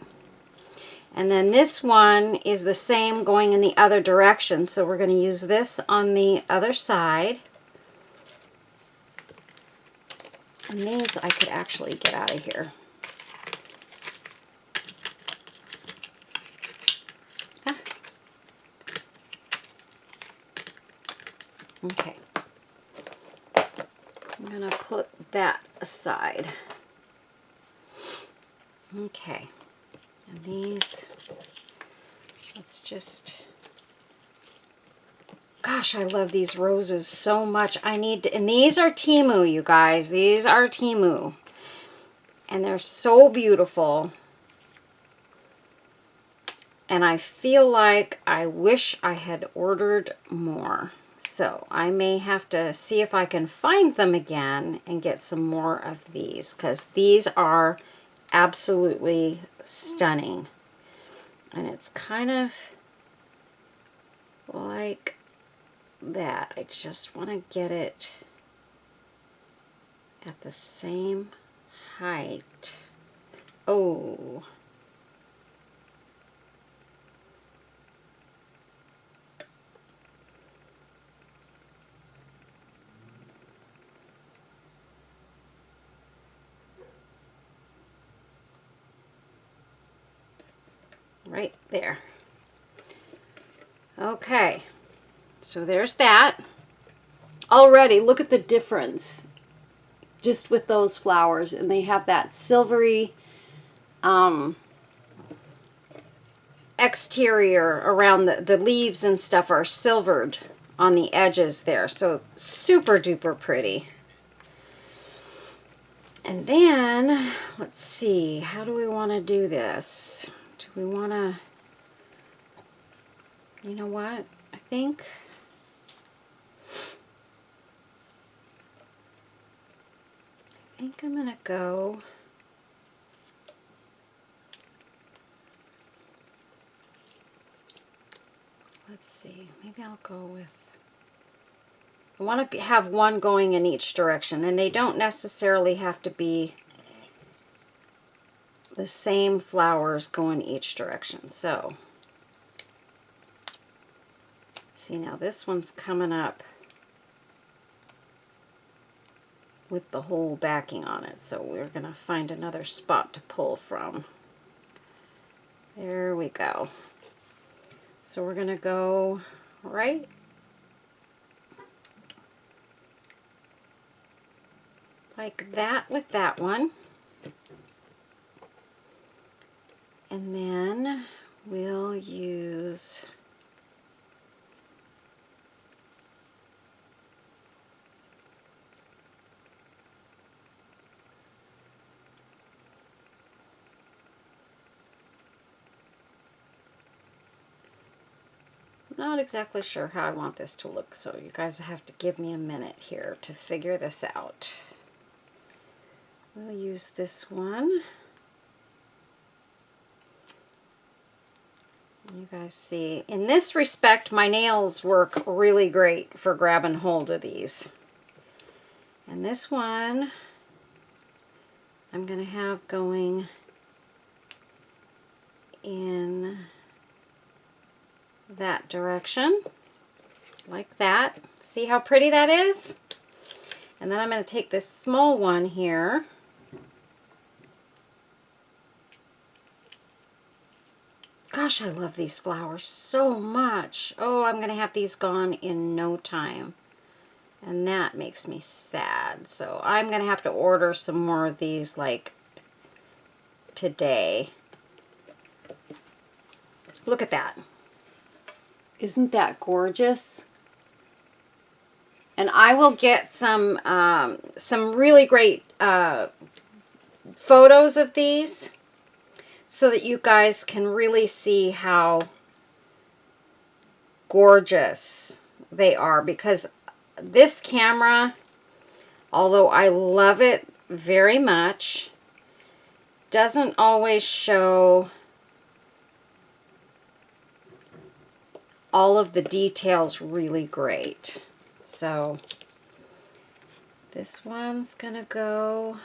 And then this one is the same going in the other direction. So we're going to use this on the other side. And these I could actually get out of here. Ah. Okay. I'm going to put that aside. Okay. And these, let's just, gosh, I love these roses so much. I need to, and these are Temu, you guys. These are Temu. And they're so beautiful. And I feel like I wish I had ordered more. So I may have to see if I can find them again and get some more of these, because these are absolutely stunning. And it's kind of like that. I just want to get it at the same height. Oh. Right there. Okay, so there's that. Already, look at the difference just with those flowers, and they have that silvery exterior around the leaves and stuff are silvered on the edges there, so super duper pretty. And then, let's see, how do we want to do this? Do we want to, you know what, I think I'm going to go, let's see, maybe I'll go with, I want to have one going in each direction, and they don't necessarily have to be the same flowers going each direction. So, see, now this one's coming up with the whole backing on it, so we're going to find another spot to pull from. There we go. So we're going to go right like that with that one. And then we'll use not exactly sure how I want this to look, so you guys have to give me a minute here to figure this out. We'll use this one. You guys see, in this respect, my nails work really great for grabbing hold of these. And this one, I'm going to have going in that direction, like that. See how pretty that is? And then I'm going to take this small one here. Gosh, I love these flowers so much. Oh, I'm going to have these gone in no time. And that makes me sad. So I'm going to have to order some more of these like today. Look at that. Isn't that gorgeous? And I will get some really great photos of these, so that you guys can really see how gorgeous they are, because this camera, although I love it very much, doesn't always show all of the details really great. So this one's gonna go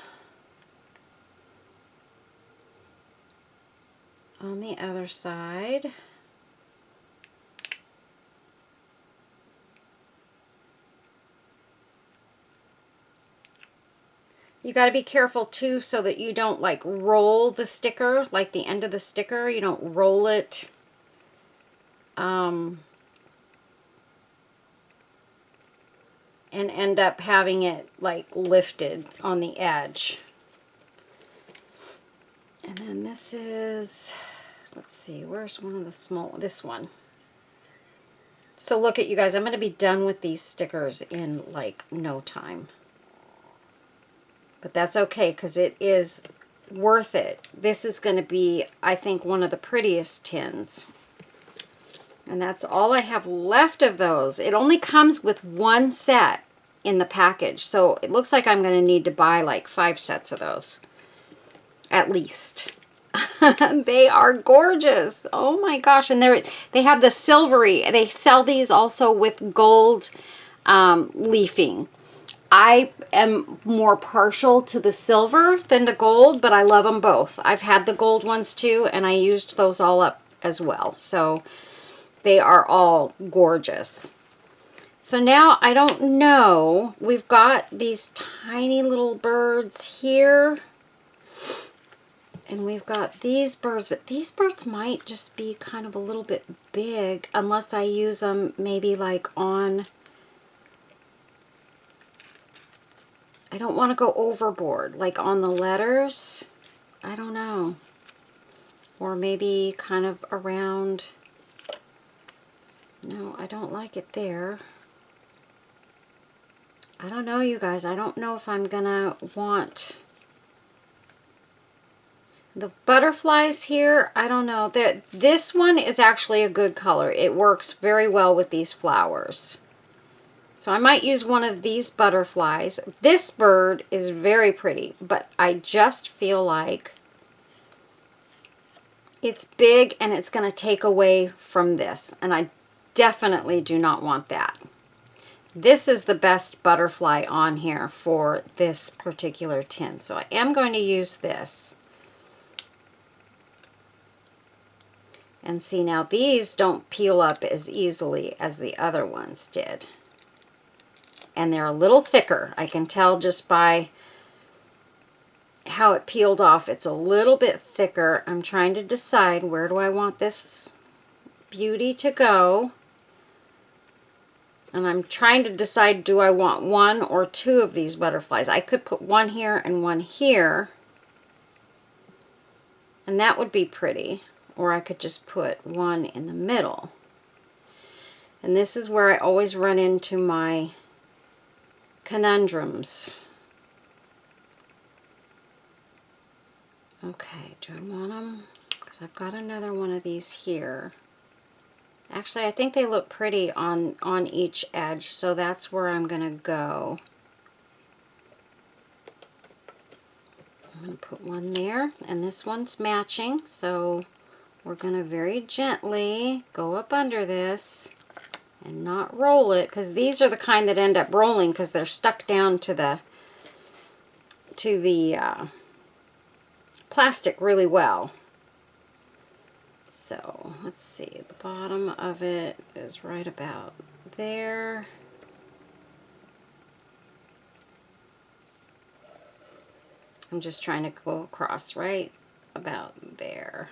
on the other side. You got to be careful too so that you don't like roll the sticker, like the end of the sticker. You don't roll it and end up having it like lifted on the edge. And then this is, let's see, where's one of the small, this one. So look at you guys, I'm going to be done with these stickers in like no time. But that's okay because it is worth it. This is going to be, I think, one of the prettiest tins. And that's all I have left of those. It only comes with one set in the package. So it looks like I'm going to need to buy like 5 sets of those. At least. They are gorgeous. Oh my gosh. And they have the silvery. They sell these also with gold leafing. I am more partial to the silver than the gold, but I love them both. I've had the gold ones too, and I used those all up as well. So they are all gorgeous. So now I don't know. We've got these tiny little birds here. And we've got these birds, but these birds might just be kind of a little bit big unless I use them maybe like on... I don't want to go overboard, like on the letters. I don't know. Or maybe kind of around. No, I don't like it there. I don't know, you guys. I don't know if I'm gonna want the butterflies here. I don't know. This one is actually a good color. It works very well with these flowers. So I might use one of these butterflies. This bird is very pretty, but I just feel like it's big and it's going to take away from this. And I definitely do not want that. This is the best butterfly on here for this particular tin. So I am going to use this. And see, now these don't peel up as easily as the other ones did. And they're a little thicker. I can tell just by how it peeled off. It's a little bit thicker. I'm trying to decide where do I want this beauty to go. And I'm trying to decide, do I want 1 or 2 of these butterflies? I could put 1 here and 1 here. And that would be pretty. Or I could just put 1 in the middle. And this is where I always run into my conundrums. Okay, do I want them? Because I've got another one of these here. Actually, I think they look pretty on each edge, so that's where I'm going to go. I'm going to put 1 there, and this one's matching, so we're going to very gently go up under this and not roll it, because these are the kind that end up rolling because they're stuck down to the plastic really well. So let's see, the bottom of it is right about there. I'm just trying to go across right about there.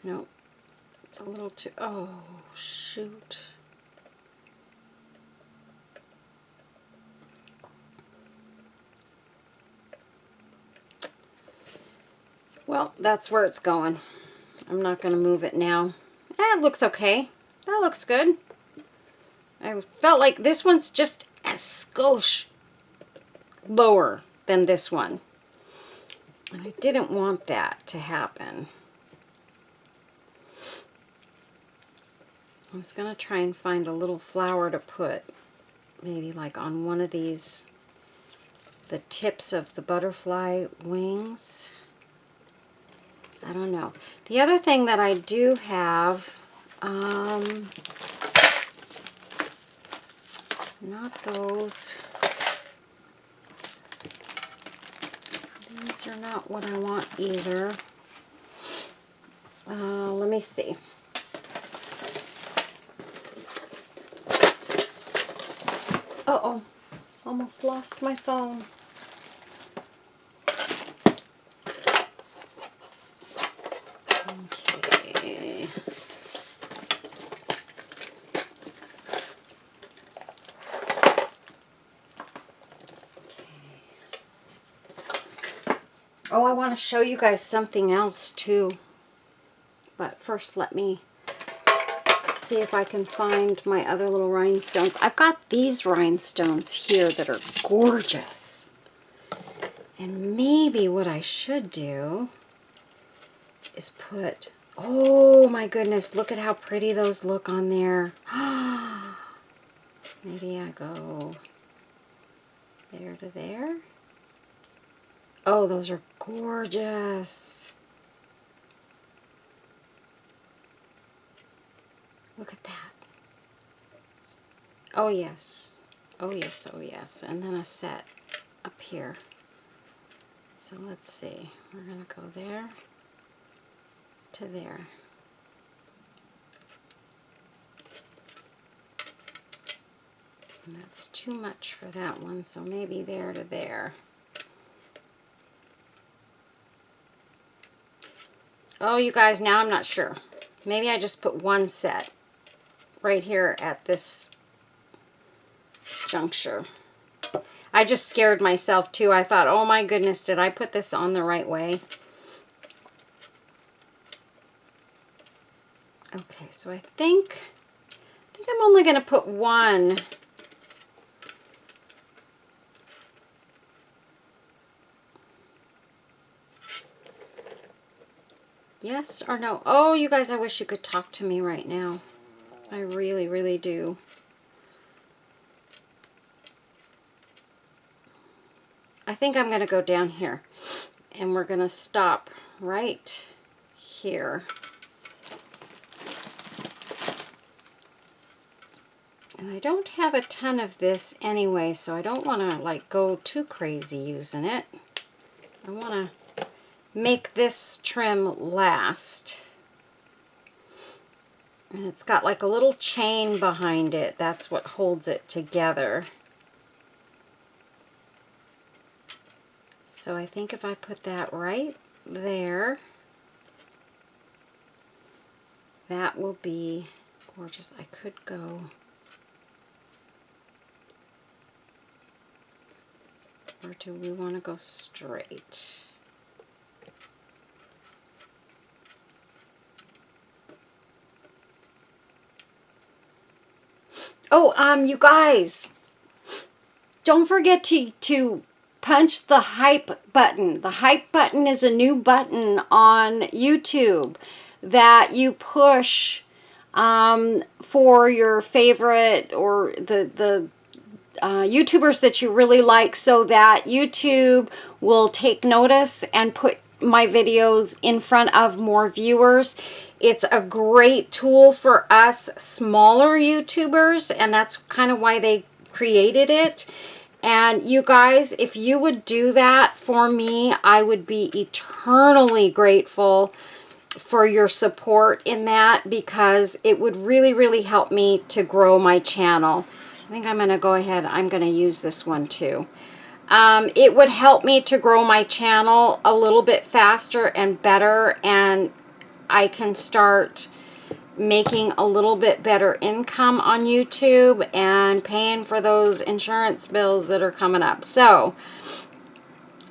Nope, it's a little too, oh shoot. Well, that's where it's going. I'm not going to move it now. It looks okay. That looks good. I felt like this one's just a skosh lower than this one. And I didn't want that to happen. I was going to try and find a little flower to put, maybe like on one of these, the tips of the butterfly wings. I don't know. The other thing that I do have, not those. These are not what I want either. Let me see. Uh-oh, almost lost my phone. Okay. Oh, I want to show you guys something else too. But first let me see if I can find my other little rhinestones. I've got these rhinestones here that are gorgeous. And maybe what I should do is put, oh my goodness, look at how pretty those look on there. Maybe I go there to there. Oh, those are gorgeous. Look at that. Oh yes. Oh yes, oh yes. And then a set up here. So let's see. We're going to go there to there. And that's too much for that one, so maybe there to there. Oh, you guys, now I'm not sure. Maybe I just put one set right here at this juncture. I just scared myself too. I thought, oh my goodness, did I put this on the right way? Okay, so I think I'm only going to put one. Yes or no? Oh, you guys, I wish you could talk to me right now. I really, really do. I think I'm going to go down here. And we're going to stop right here. And I don't have a ton of this anyway, so I don't want to like go too crazy using it. I want to make this trim last. And it's got like a little chain behind it. That's what holds it together. So I think if I put that right there, that will be gorgeous. I could go, or do we want to go straight? Oh, you guys, don't forget to punch the hype button. The hype button is a new button on YouTube that you push for your favorite or the YouTubers that you really like, so that YouTube will take notice and put my videos in front of more viewers. It's a great tool for us smaller YouTubers, and that's kind of why they created it. And you guys, if you would do that for me, I would be eternally grateful for your support in that, because it would really, really help me to grow my channel. I think I'm going to go ahead, I'm going to use this one too. It would help me to grow my channel a little bit faster and better, and I can start making a little bit better income on YouTube and paying for those insurance bills that are coming up. So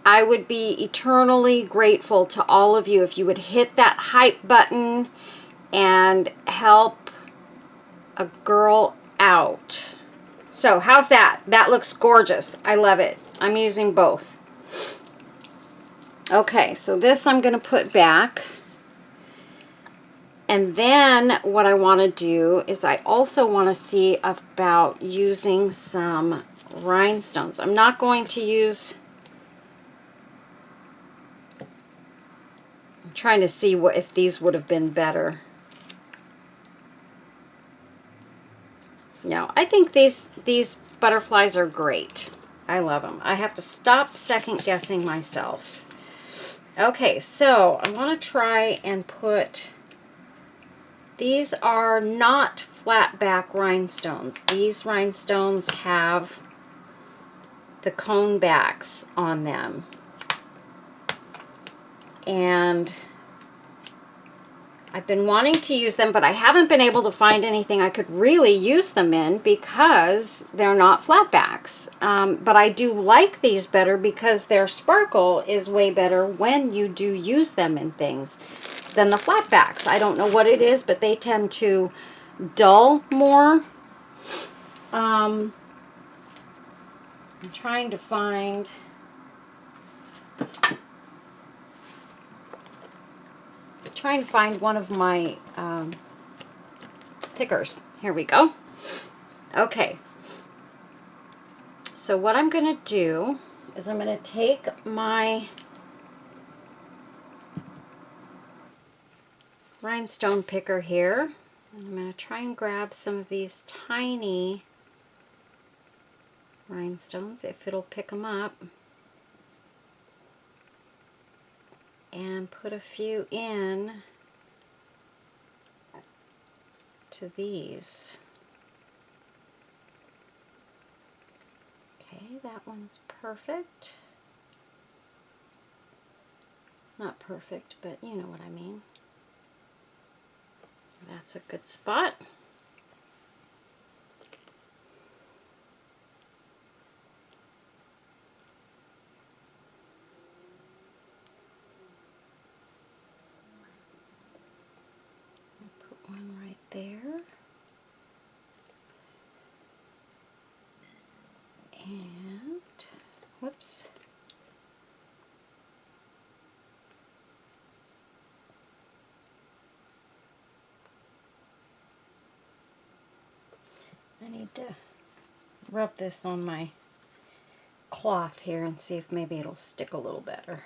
I would be eternally grateful to all of you if you would hit that hype button and help a girl out. So how's that? That looks gorgeous. I love it. I'm using both. Okay, so this I'm going to put back. And then what I want to do is I also want to see about using some rhinestones. I'm not going to use, I'm trying to see what if these would have been better. No, I think these butterflies are great. I love them. I have to stop second guessing myself. Okay, so I want to try and put, these are not flat back rhinestones. These rhinestones have the cone backs on them. And I've been wanting to use them, but I haven't been able to find anything I could really use them in because they're not flat backs. But I do like these better because their sparkle is way better when you do use them in things than the flat backs. I don't know what it is, but they tend to dull more. I'm trying to find one of my pickers. Here we go. Okay. So what I'm going to do is I'm going to take my rhinestone picker here, and I'm going to try and grab some of these tiny rhinestones, if it'll pick them up, and put a few in to these. Okay, that one's perfect. Not perfect, but you know what I mean. That's a good spot. Put one right there. And, whoops. I need to rub this on my cloth here and see if maybe it'll stick a little better.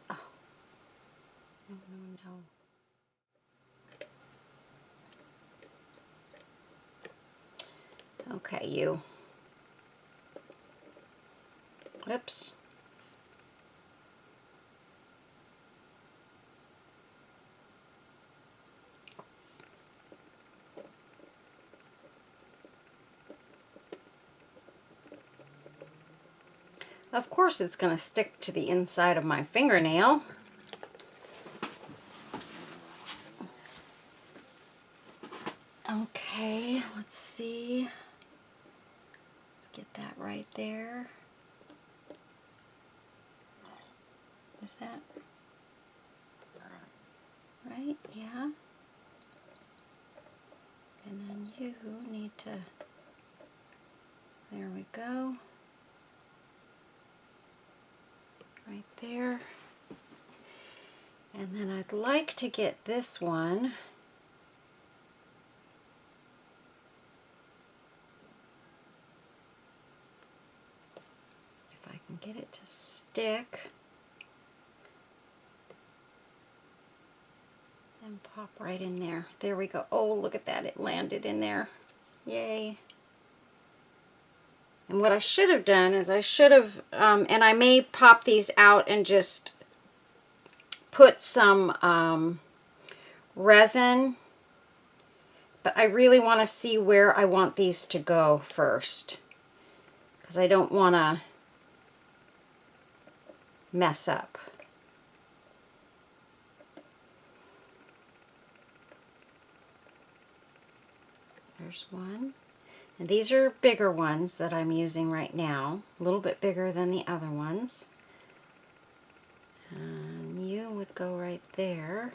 Oh, no, no, no. Okay, you. Whoops. Of course it's going to stick to the inside of my fingernail. Okay, let's see. Let's get that right there. Is that right? Yeah. And then you need to, there we go. Right there. And then I'd like to get this one if I can get it to stick and pop right in there. There we go. Oh, look at that. It landed in there. Yay. And what I should have done is I should have, and I may pop these out and just put some resin, but I really want to see where I want these to go first, because I don't want to mess up. There's one. And these are bigger ones that I'm using right now, a little bit bigger than the other ones. And you would go right there.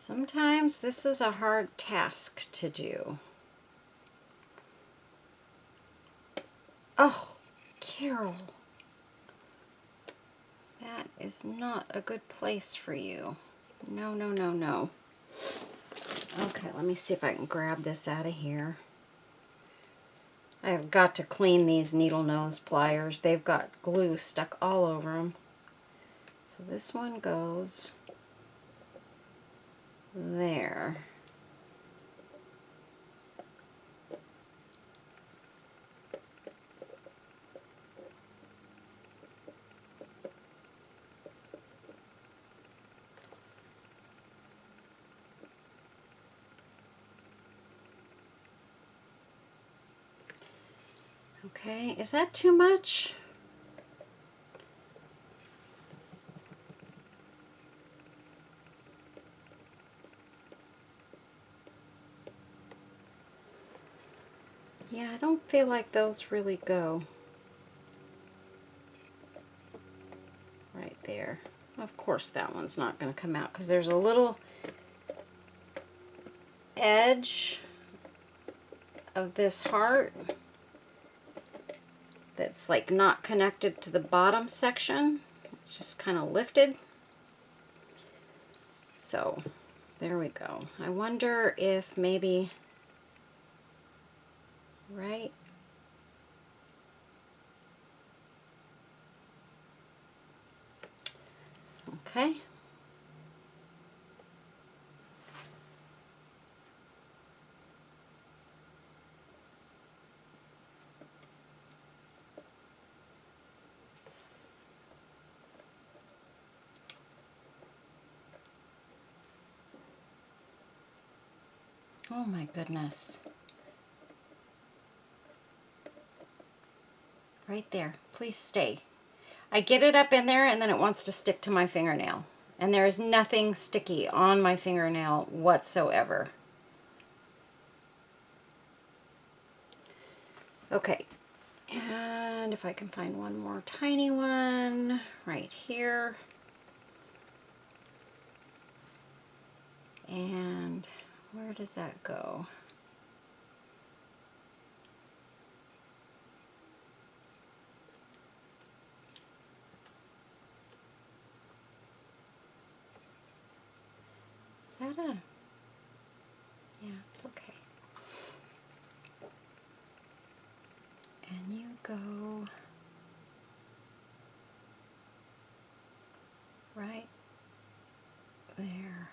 Sometimes this is a hard task to do. Oh, Carol. That is not a good place for you. No, no, no, no. Okay, let me see if I can grab this out of here. I have got to clean these needle nose pliers. They've got glue stuck all over them. So this one goes there. Okay, is that too much? Yeah, I don't feel like those really go right there. Of course that one's not going to come out because there's a little edge of this heart that's like not connected to the bottom section. It's just kind of lifted. So there we go. I wonder if maybe right okay. Oh my goodness. Right there. Please stay. I get it up in there and then it wants to stick to my fingernail. And there is nothing sticky on my fingernail whatsoever. Okay. And if I can find one more tiny one right here. And where does that go? Is that a... Yeah, it's okay. And you go right there.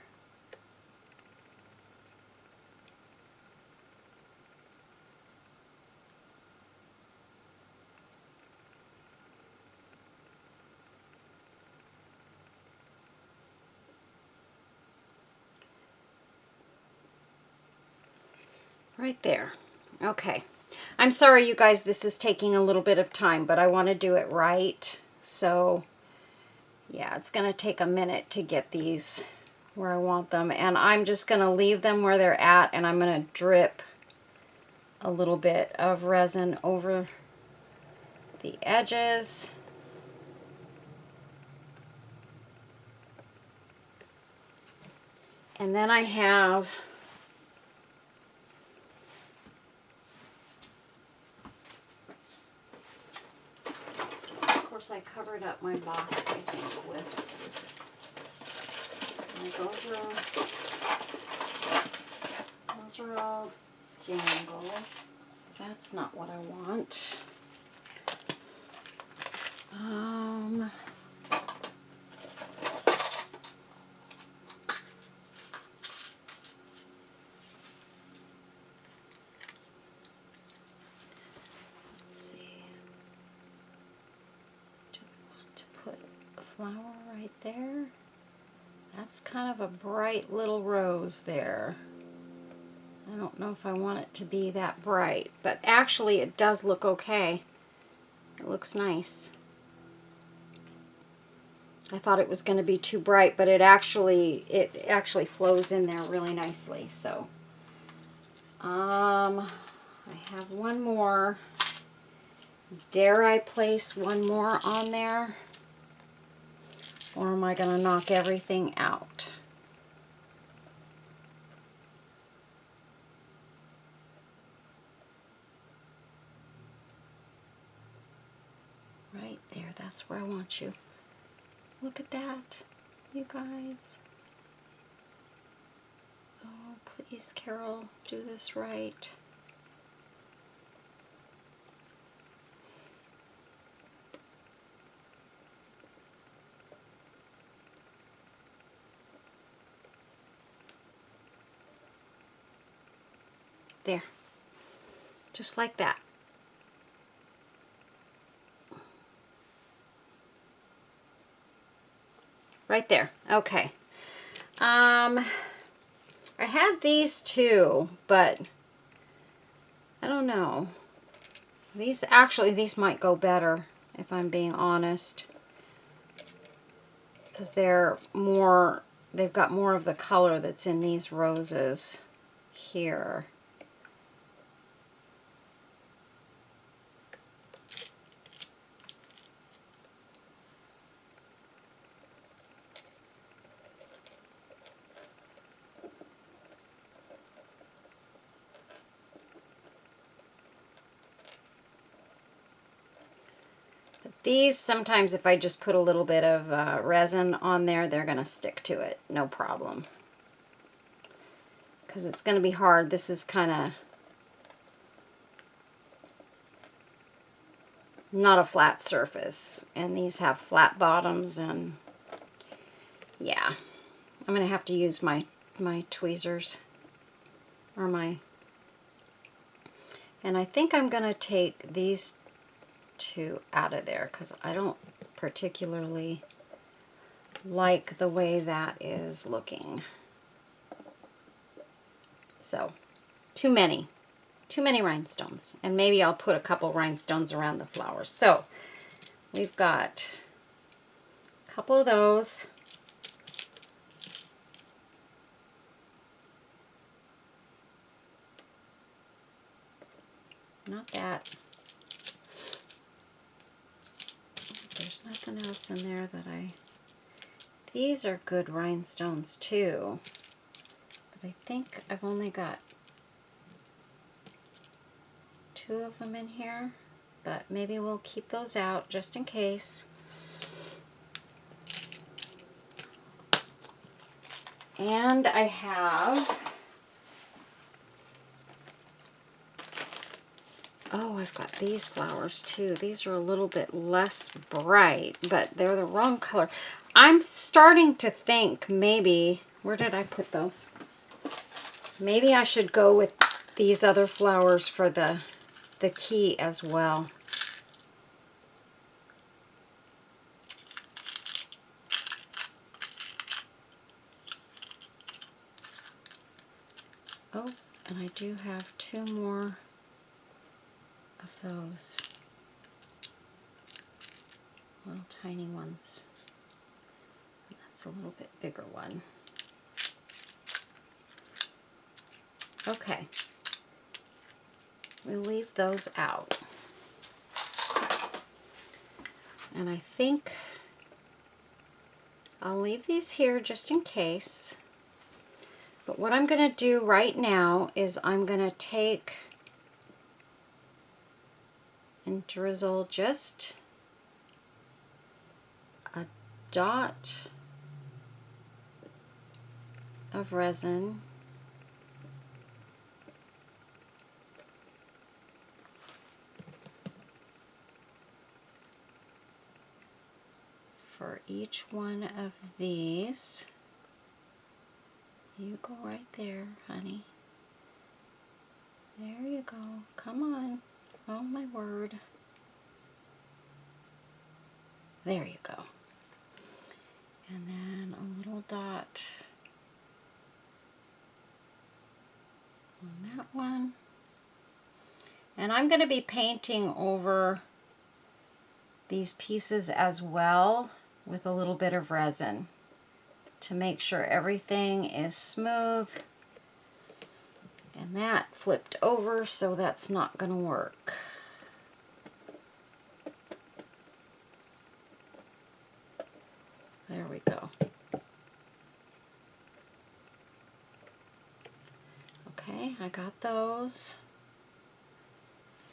Right there. Okay. I'm sorry, you guys, this is taking a little bit of time, but I want to do it right. So, yeah, it's going to take a minute to get these where I want them. And I'm just going to leave them where they're at, and I'm going to drip a little bit of resin over the edges. And then I have I covered up my box, I think, with those are all jangles, so that's not what I want. Flower right there. That's kind of a bright little rose there. I don't know if I want it to be that bright, but actually it does look okay. It looks nice. I thought it was going to be too bright, but it actually flows in there really nicely. So I have one more. Dare I place one more on there? Or am I going to knock everything out? that's where I want you. Look at that, you guys. Oh, please, Carol, do this right. There, just like that. Right there. Okay. I had these two, but I don't know. These might go better if I'm being honest, because they've got more of the color that's in these roses here. These, sometimes if I just put a little bit of resin on there, they're going to stick to it, no problem. Because it's going to be hard. This is kind of not a flat surface, and these have flat bottoms, and yeah, I'm going to have to use my tweezers, or and I think I'm going to take these two out of there because I don't particularly like the way that is looking. So, too many rhinestones, and maybe I'll put a couple rhinestones around the flowers. So, we've got a couple of those. Not that. There's nothing else in there that these are good rhinestones too, but I think I've only got 2 of them in here, but maybe we'll keep those out just in case. And I have, oh, I've got these flowers too. These are a little bit less bright, but they're the wrong color. I'm starting to think maybe, where did I put those? Maybe I should go with these other flowers for the key as well. Oh, and I do have 2 more of those little tiny ones. And that's a little bit bigger one. Okay, we'll leave those out. And I think I'll leave these here just in case. But what I'm going to do right now is I'm going to take and drizzle just a dot of resin for each one of these. You go right there, honey. There you go. Come on. Oh my word. There you go. And then a little dot on that one. And I'm going to be painting over these pieces as well with a little bit of resin to make sure everything is smooth. And that flipped over, so that's not going to work. There we go. Okay, I got those.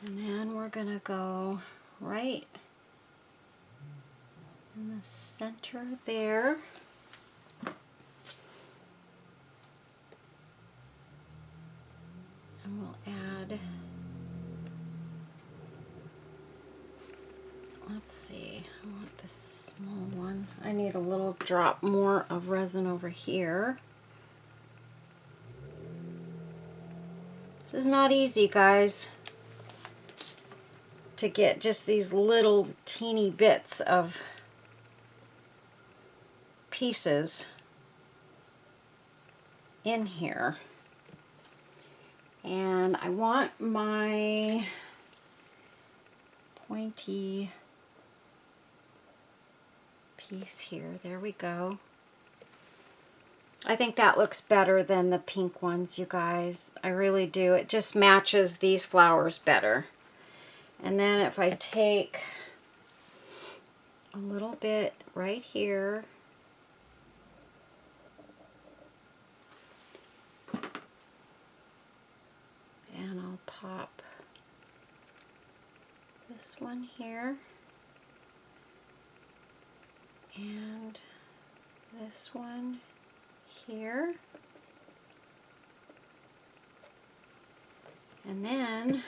And then we're going to go right in the center there. And we'll add, let's see, I want this small one. I need a little drop more of resin over here. This is not easy, guys, to get just these little teeny bits of pieces in here. And I want my pointy piece here. There we go. I think that looks better than the pink ones, you guys. I really do. It just matches these flowers better. And then if I take a little bit right here, and I'll pop this one here, and this one here, and then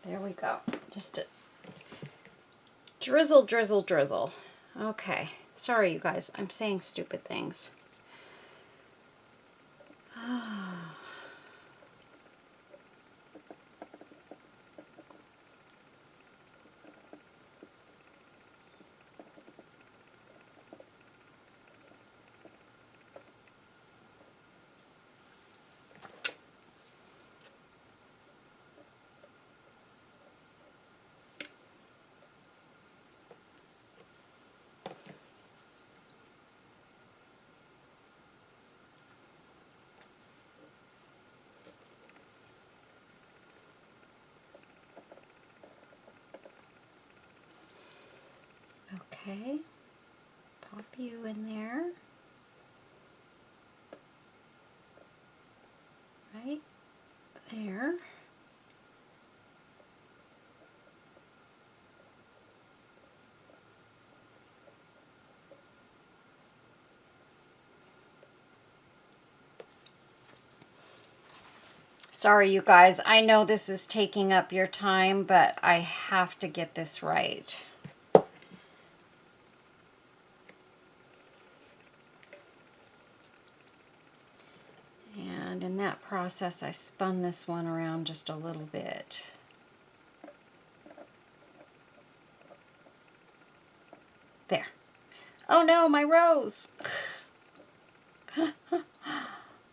there we go. Just a drizzle, drizzle, drizzle. Okay, sorry you guys, I'm saying stupid things. Okay, pop you in there, right there. Sorry you guys, I know this is taking up your time, but I have to get this right. And in that process, I spun this one around just a little bit. There. Oh no, my rose!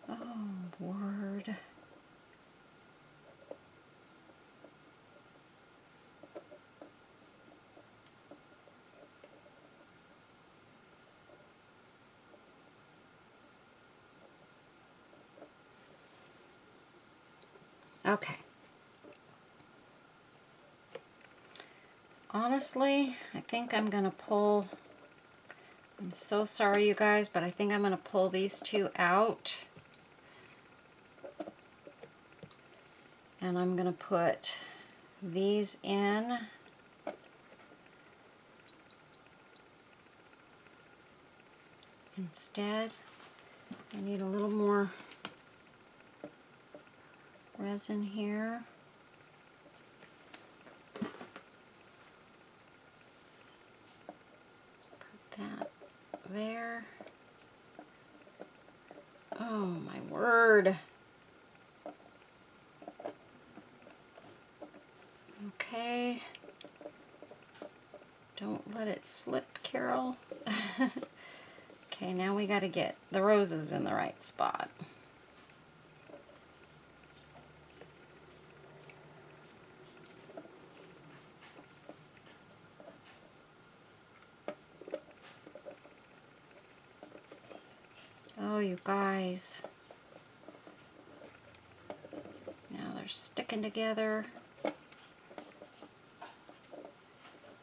Oh, word. Okay. Honestly, I think I'm going to pull, I'm so sorry you guys, but I think I'm going to pull these two out. And I'm going to put these in. Instead, I need a little more resin here. Put that there. Oh my word. Okay. Don't let it slip, Carol. Okay, now we got to get the roses in the right spot. Oh, you guys. Now they're sticking together.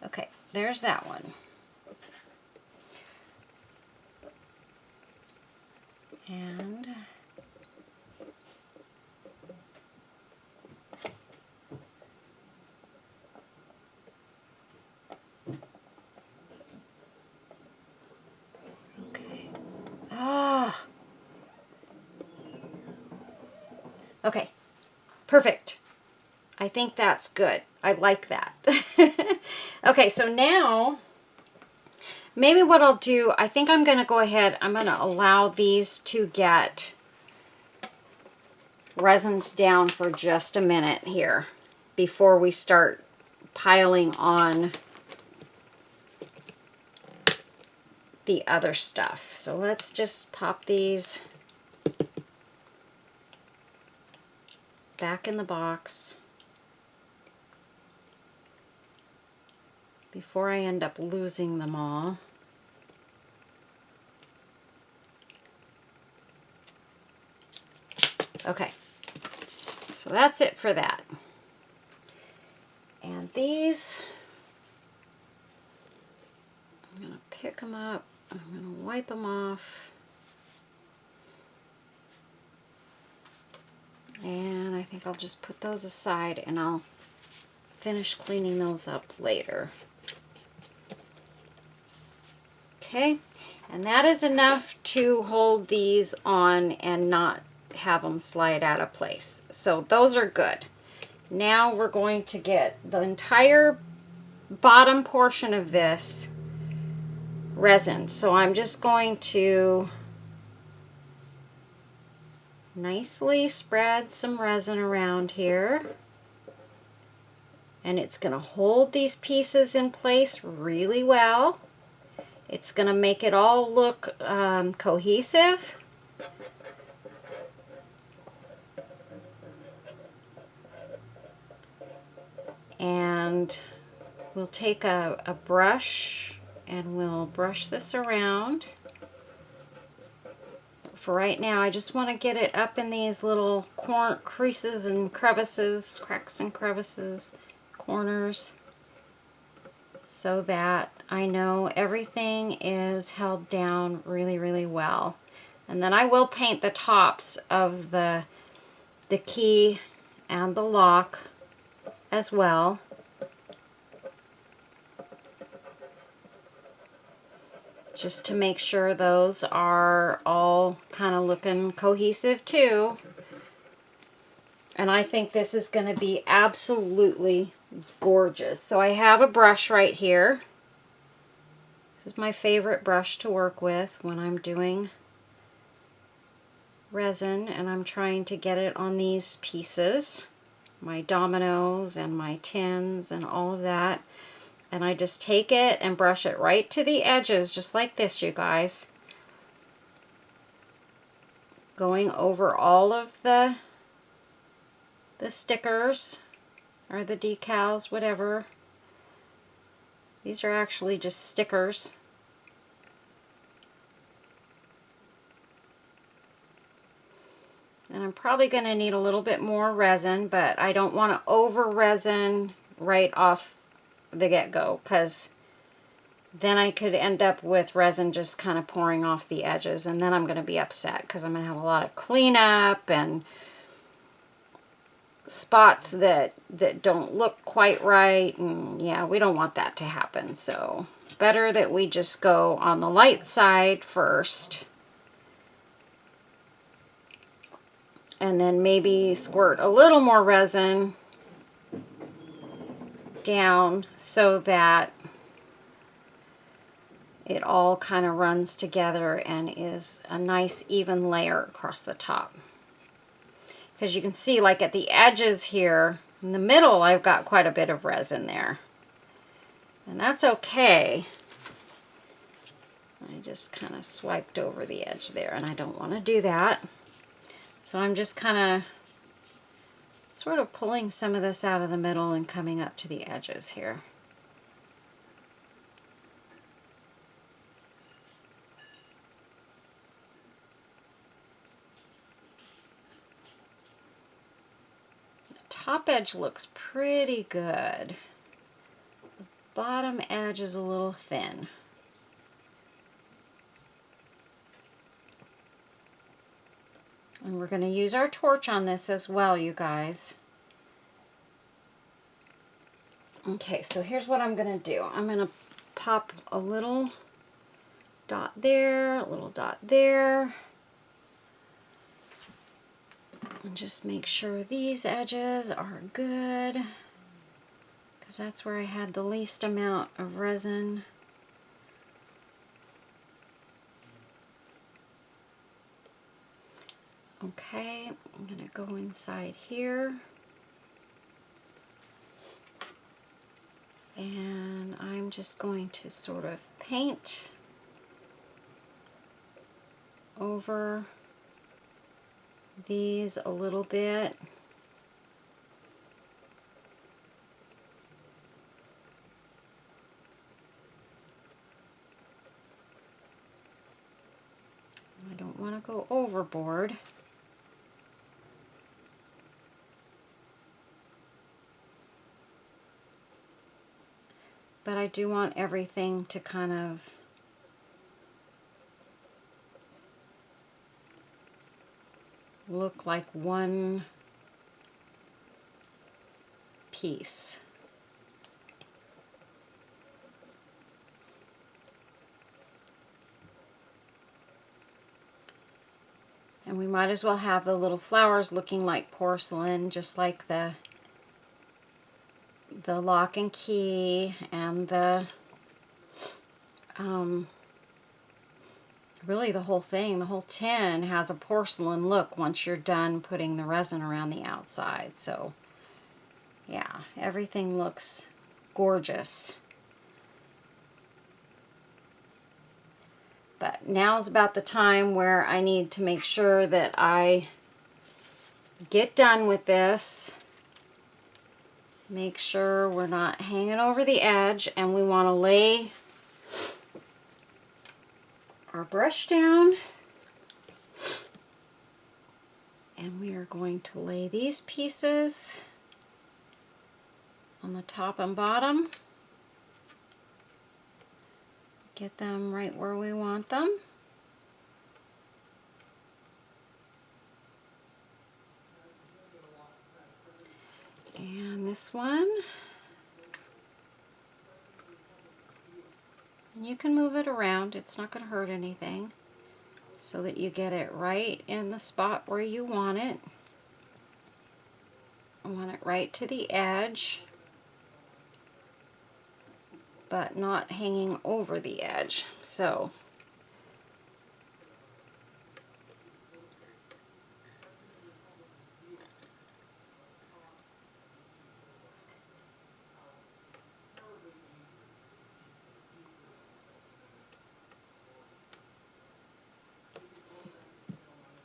Okay, there's that one. And okay. Ah. Okay. Perfect. I think that's good. I like that. Okay, so now maybe what I'll do, I think I'm going to go ahead, I'm going to allow these to get resined down for just a minute here before we start piling on the other stuff. So let's just pop these back in the box before I end up losing them all. Okay, so that's it for that. And these, I'm going to pick them up, I'm going to wipe them off. And I think I'll just put those aside and I'll finish cleaning those up later. Okay, and that is enough to hold these on and not have them slide out of place. So those are good. Now we're going to get the entire bottom portion of this resin. So I'm just going to nicely spread some resin around here. And it's going to hold these pieces in place really well. It's going to make it all look cohesive. And we'll take a brush and we'll brush this around. For right now, I just want to get it up in these little creases and crevices, cracks and crevices, corners, so that I know everything is held down really, really well. And then I will paint the tops of the key and the lock as well. Just to make sure those are all kind of looking cohesive too. And I think this is going to be absolutely gorgeous. So I have a brush right here. This is my favorite brush to work with when I'm doing resin and I'm trying to get it on these pieces, my dominoes and my tins and all of that. And I just take it and brush it right to the edges, just like this, you guys. Going over all of the stickers or the decals, whatever. These are actually just stickers. And I'm probably going to need a little bit more resin, but I don't want to over resin right off the get-go, because then I could end up with resin just kind of pouring off the edges, and then I'm going to be upset because I'm going to have a lot of cleanup and spots that don't look quite right, and yeah, we don't want that to happen. So better that we just go on the light side first and then maybe squirt a little more resin down so that it all kind of runs together and is a nice even layer across the top. Because you can see, like at the edges here, in the middle, I've got quite a bit of resin there. And that's okay. I just kind of swiped over the edge there, and I don't want to do that. So I'm just kind of sort of pulling some of this out of the middle and coming up to the edges here. The top edge looks pretty good. The bottom edge is a little thin. And we're going to use our torch on this as well, you guys. Okay, so here's what I'm going to do. I'm going to pop a little dot there, a little dot there. And just make sure these edges are good, because that's where I had the least amount of resin. Okay, I'm going to go inside here. And I'm just going to sort of paint over these a little bit. I don't want to go overboard. But I do want everything to kind of look like one piece. And we might as well have the little flowers looking like porcelain, just like the lock and key and the really the whole thing, the whole tin has a porcelain look once you're done putting the resin around the outside. So yeah, everything looks gorgeous. But now's about the time where I need to make sure that I get done with this. Make sure we're not hanging over the edge, and we want to lay our brush down. And we are going to lay these pieces on the top and bottom. Get them right where we want them. And this one. And you can move it around, it's not going to hurt anything, so that you get it right in the spot where you want it. I want it right to the edge, but not hanging over the edge. So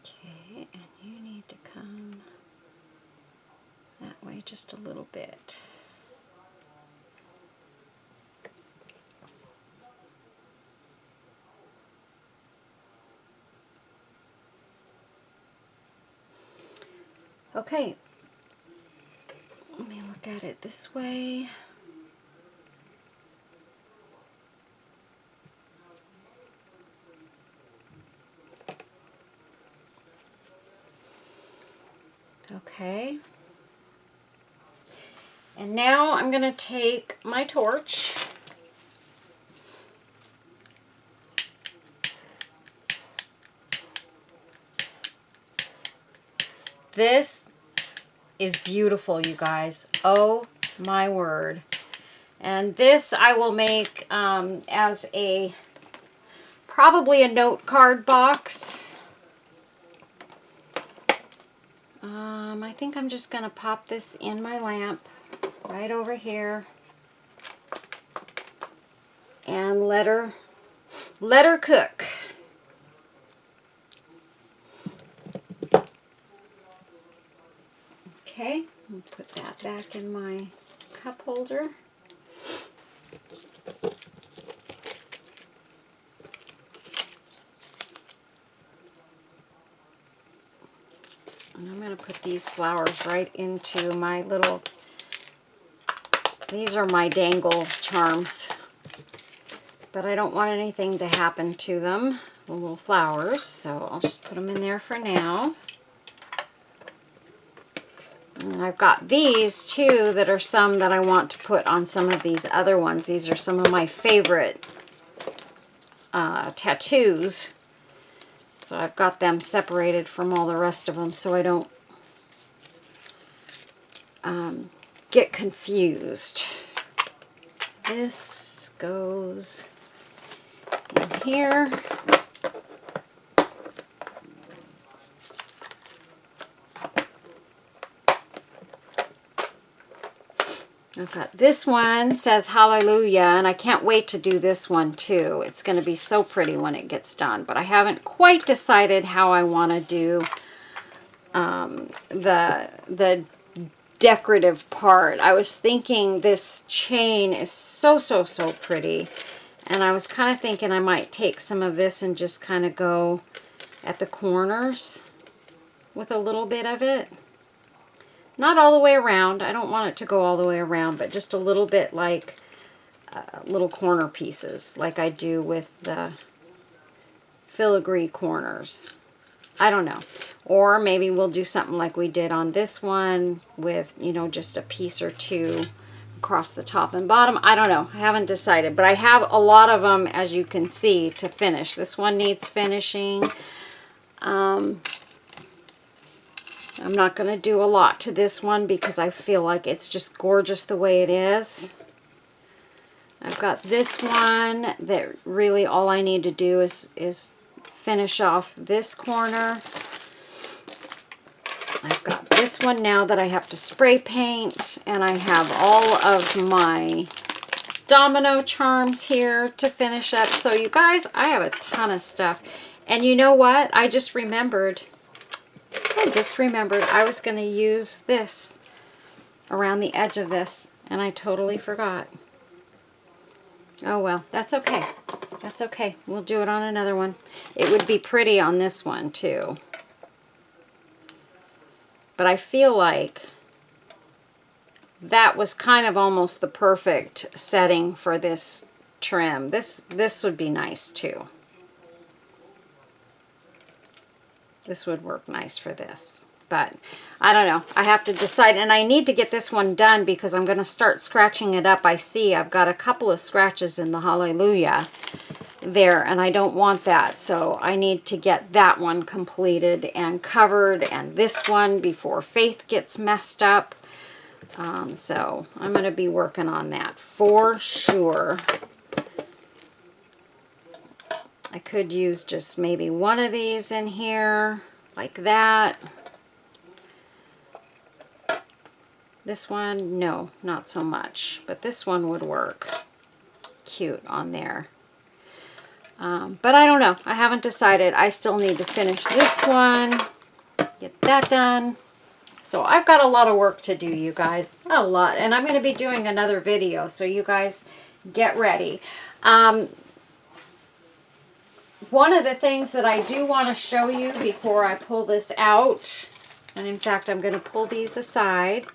okay, and you need to come that way just a little bit. Okay, let me look at it this way. Okay, and now I'm going to take my torch This is beautiful, you guys. Oh my word. And this I will make as probably a note card box. I think I'm just going to pop this in my lamp right over here and let her cook. Okay, I'll put that back in my cup holder. And I'm going to put these flowers right into my little, these are my dangle charms, but I don't want anything to happen to them, the little flowers, so I'll just put them in there for now. And I've got these too that are some that I want to put on some of these other ones. These are some of my favorite tattoos. So I've got them separated from all the rest of them so I don't get confused. This goes in here. I've got this one, says Hallelujah, and I can't wait to do this one too. It's going to be so pretty when it gets done, but I haven't quite decided how I want to do the decorative part. I was thinking this chain is so pretty, and I was kind of thinking I might take some of this and just kind of go at the corners with a little bit of it. Not all the way around. I don't want it to go all the way around, but just a little bit like little corner pieces, like I do with the filigree corners. I don't know. Or maybe we'll do something like we did on this one with, you know, just a piece or two across the top and bottom. I don't know. I haven't decided, but I have a lot of them, as you can see, to finish. This one needs finishing. I'm not going to do a lot to this one because I feel like it's just gorgeous the way it is. I've got this one that really all I need to do is finish off this corner. I've got this one now that I have to spray paint, and I have all of my domino charms here to finish up. So you guys, I have a ton of stuff. And you know what? I just remembered I was going to use this around the edge of this, and I totally forgot. Oh well, that's okay. That's okay. We'll do it on another one. It would be pretty on this one too. But I feel like that was kind of almost the perfect setting for this trim. This would be nice too. This would work nice for this. But I don't know. I have to decide. And I need to get this one done because I'm going to start scratching it up. I see I've got a couple of scratches in the Hallelujah there, and I don't want that. So I need to get that one completed and covered, and this one before Faith gets messed up. So I'm going to be working on that for sure. I could use just maybe one of these in here, like that. This one, no, not so much. But this one would work cute on there. But I don't know. I haven't decided. I still need to finish this one, get that done. So I've got a lot of work to do, you guys. A lot. And I'm going to be doing another video, so you guys get ready. One of the things that I do want to show you before I pull this out, and in fact I'm going to pull these aside.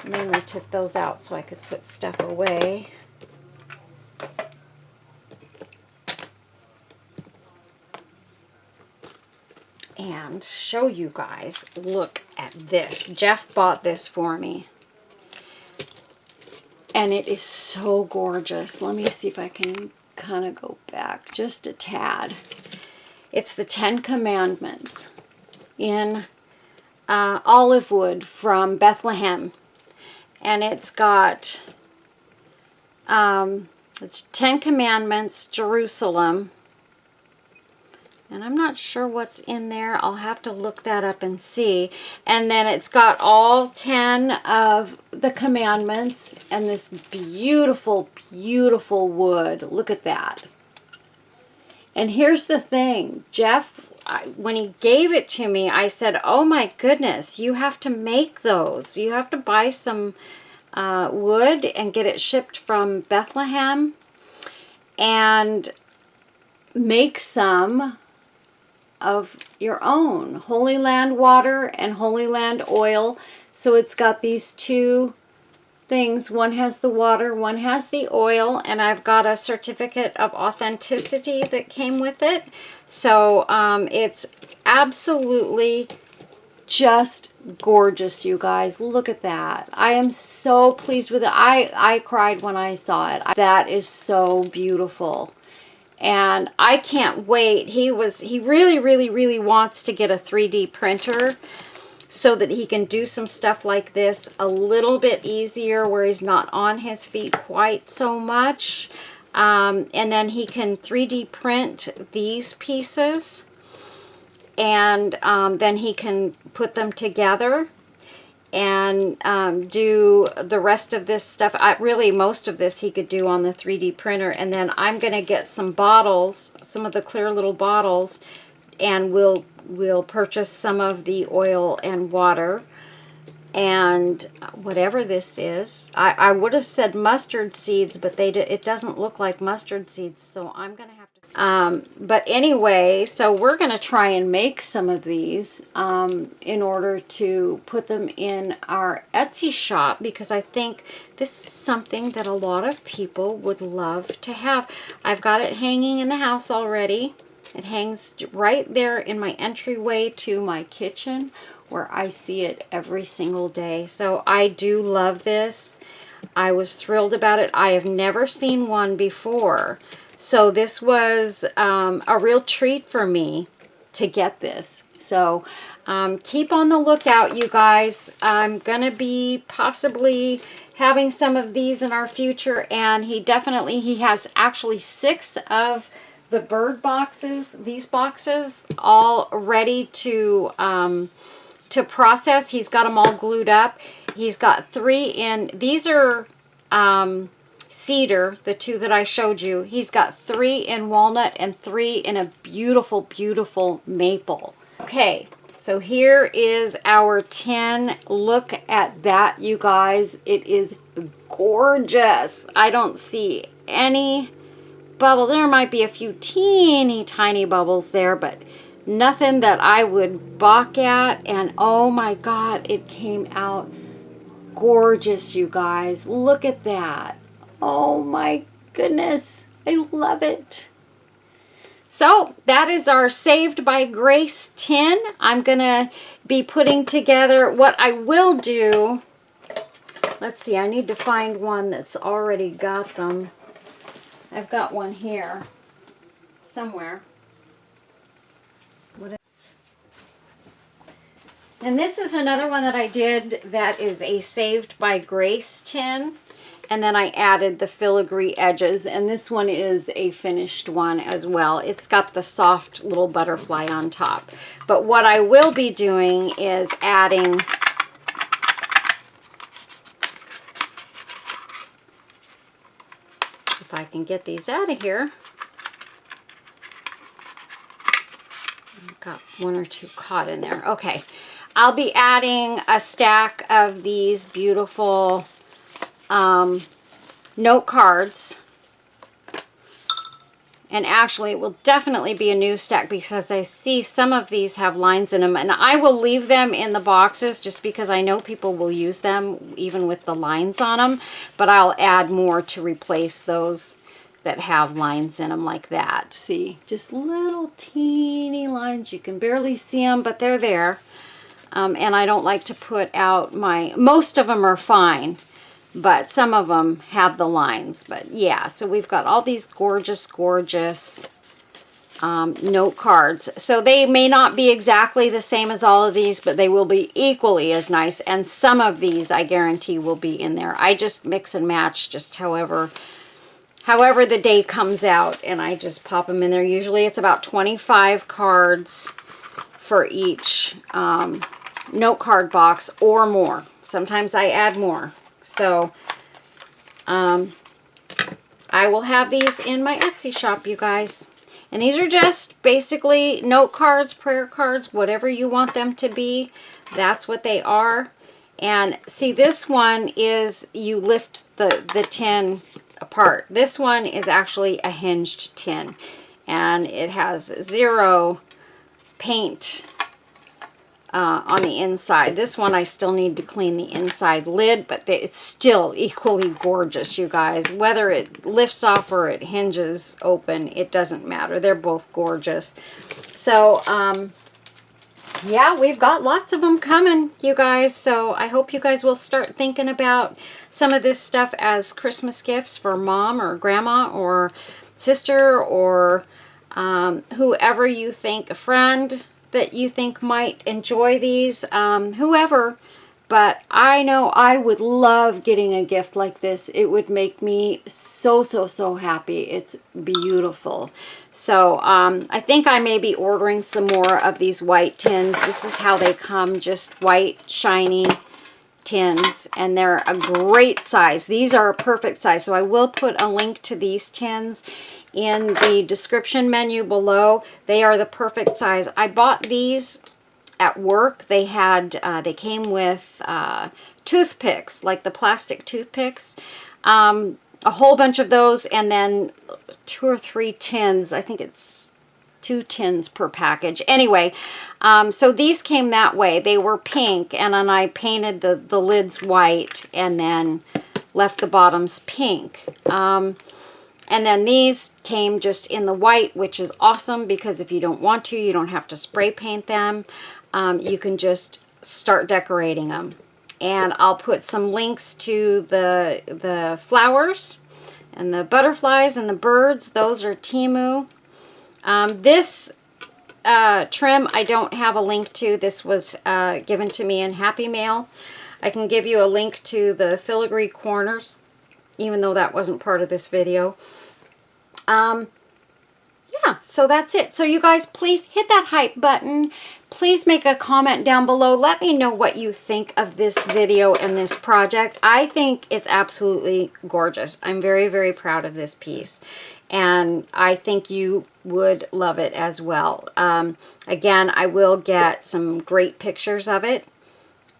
Mainly took those out so I could put stuff away. And show you guys, look at this. Jeff bought this for me. And it is so gorgeous. Let me see if I can kind of go back just a tad. It's the 10 Commandments in olive wood from Bethlehem. And it's got it's 10 Commandments, Jerusalem. And I'm not sure what's in there. I'll have to look that up and see. And then it's got all 10 of the commandments and this beautiful, beautiful wood. Look at that. And here's the thing. Jeff, when he gave it to me, I said, oh my goodness, you have to make those. You have to buy some wood and get it shipped from Bethlehem and make some of your own Holy Land water and Holy Land oil. So it's got these two things. One has the water, one has the oil, and I've got a certificate of authenticity that came with it. So it's absolutely just gorgeous, you guys. Look at that. I am so pleased with it. I cried when I saw it. That is so beautiful. And I can't wait. He really wants to get a 3D printer so that he can do some stuff like this a little bit easier, where he's not on his feet quite so much. And then he can 3D print these pieces, and then he can put them together and do the rest of this stuff. Really, most of this he could do on the 3D printer. And then I'm going to get some bottles, some of the clear little bottles, and we'll purchase some of the oil and water and whatever this is. I would have said mustard seeds, but it doesn't look like mustard seeds, so I'm going to have to... but anyway, so we're going to try and make some of these in order to put them in our Etsy shop, because I think this is something that a lot of people would love to have. I've got it hanging in the house already. It hangs right there in my entryway to my kitchen, where I see it every single day. So I do love this. I was thrilled about it. I have never seen one before. So this was a real treat for me to get this. So keep on the lookout, you guys. I'm going to be possibly having some of these in our future. And he has actually 6 of the bird boxes, these boxes, all ready to process. He's got them all glued up. He's got 3 in, these are cedar, the 2 that I showed you. He's got 3 in walnut and 3 in a beautiful, beautiful maple. Okay, so here is our tin. Look at that, you guys. It is gorgeous. I don't see any bubble. There might be a few teeny tiny bubbles there, but nothing that I would balk at. And oh my God, it came out gorgeous, you guys. Look at that. Oh my goodness, I love it. So that is our Saved by Grace tin. I'm gonna be putting together what I will do. Let's see, I need to find one that's already got them. I've got one here somewhere. And this is another one that I did that is a Saved by Grace tin. And then I added the filigree edges. And this one is a finished one as well. It's got the soft little butterfly on top. But what I will be doing is adding if I can get these out of here. I've got 1 or 2 caught in there. Okay. I'll be adding a stack of these beautiful note cards. And actually, it will definitely be a new stack because I see some of these have lines in them. And I will leave them in the boxes just because I know people will use them even with the lines on them. But I'll add more to replace those that have lines in them like that. See, just little teeny lines. You can barely see them, but they're there. And I don't like to put out most of them are fine, but some of them have the lines. But yeah, so we've got all these gorgeous, gorgeous note cards. So they may not be exactly the same as all of these, but they will be equally as nice. And some of these, I guarantee, will be in there. I just mix and match just however the day comes out, and I just pop them in there. Usually it's about 25 cards for each note card box or more. Sometimes I add more. So I will have these in my Etsy shop, you guys. And these are just basically note cards, prayer cards, whatever you want them to be. That's what they are. And see, this one is you lift the tin apart. This one is actually a hinged tin. And it has 0 paint on the inside. This one I still need to clean the inside lid, but it's still equally gorgeous, you guys. Whether it lifts off or it hinges open, it doesn't matter. They're both gorgeous. So, yeah, we've got lots of them coming, you guys. So I hope you guys will start thinking about some of this stuff as Christmas gifts for mom or grandma or sister or whoever you think, a friend that you think might enjoy these, whoever. But I know I would love getting a gift like this. It would make me so, so, so happy. It's beautiful. So I think I may be ordering some more of these white tins. This is how they come, just white, shiny tins. And they're a great size. These are a perfect size. So I will put a link to these tins in the description menu below. They are the perfect size. I bought these at work. They had, they came with toothpicks, like the plastic toothpicks, a whole bunch of those, and then 2 or 3 tins. I think it's 2 tins per package. Anyway, so these came that way. They were pink, and then I painted the lids white and then left the bottoms pink. And then these came just in the white, which is awesome because if you don't want to, you don't have to spray paint them. You can just start decorating them. And I'll put some links to the flowers and the butterflies and the birds. Those are Temu. This trim I don't have a link to. This was given to me in Happy Mail. I can give you a link to the filigree corners, even though that wasn't part of this video. Yeah, so that's it. So you guys, please hit that hype button. Please make a comment down below. Let me know what you think of this video and this project. I think it's absolutely gorgeous. I'm very, very proud of this piece. And I think you would love it as well. Again, I will get some great pictures of it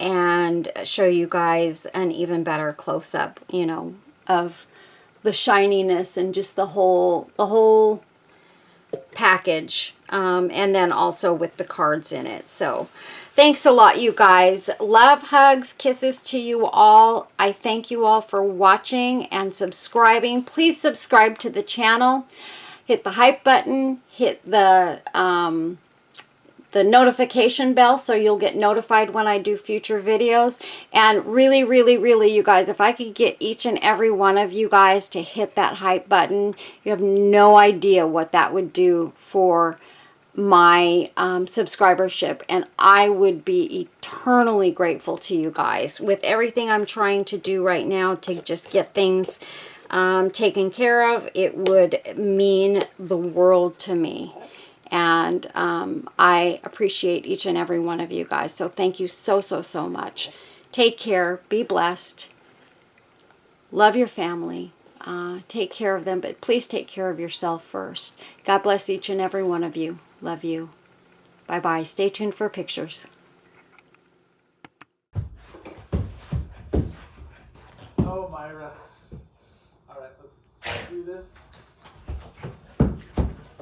and show you guys an even better close-up, you know, of the shininess and just the whole package, and then also with the cards in it. So thanks a lot, you guys. Love, hugs, kisses to you all. I thank you all for watching and subscribing. Please subscribe to the channel. Hit the hype button. Hit the notification bell so you'll get notified when I do future videos. And really, really, really, you guys, if I could get each and every one of you guys to hit that hype button, you have no idea what that would do for my subscribership. And I would be eternally grateful to you guys. With everything I'm trying to do right now to just get things taken care of, it would mean the world to me. And I appreciate each and every one of you guys. So thank you so, so, so much. Take care. Be blessed. Love your family. Take care of them. But please take care of yourself first. God bless each and every one of you. Love you. Bye-bye. Stay tuned for pictures. Oh, Myra. All right, let's do this.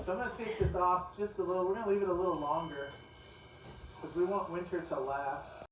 So I'm going to take this off just a little. We're going to leave it a little longer because we want winter to last.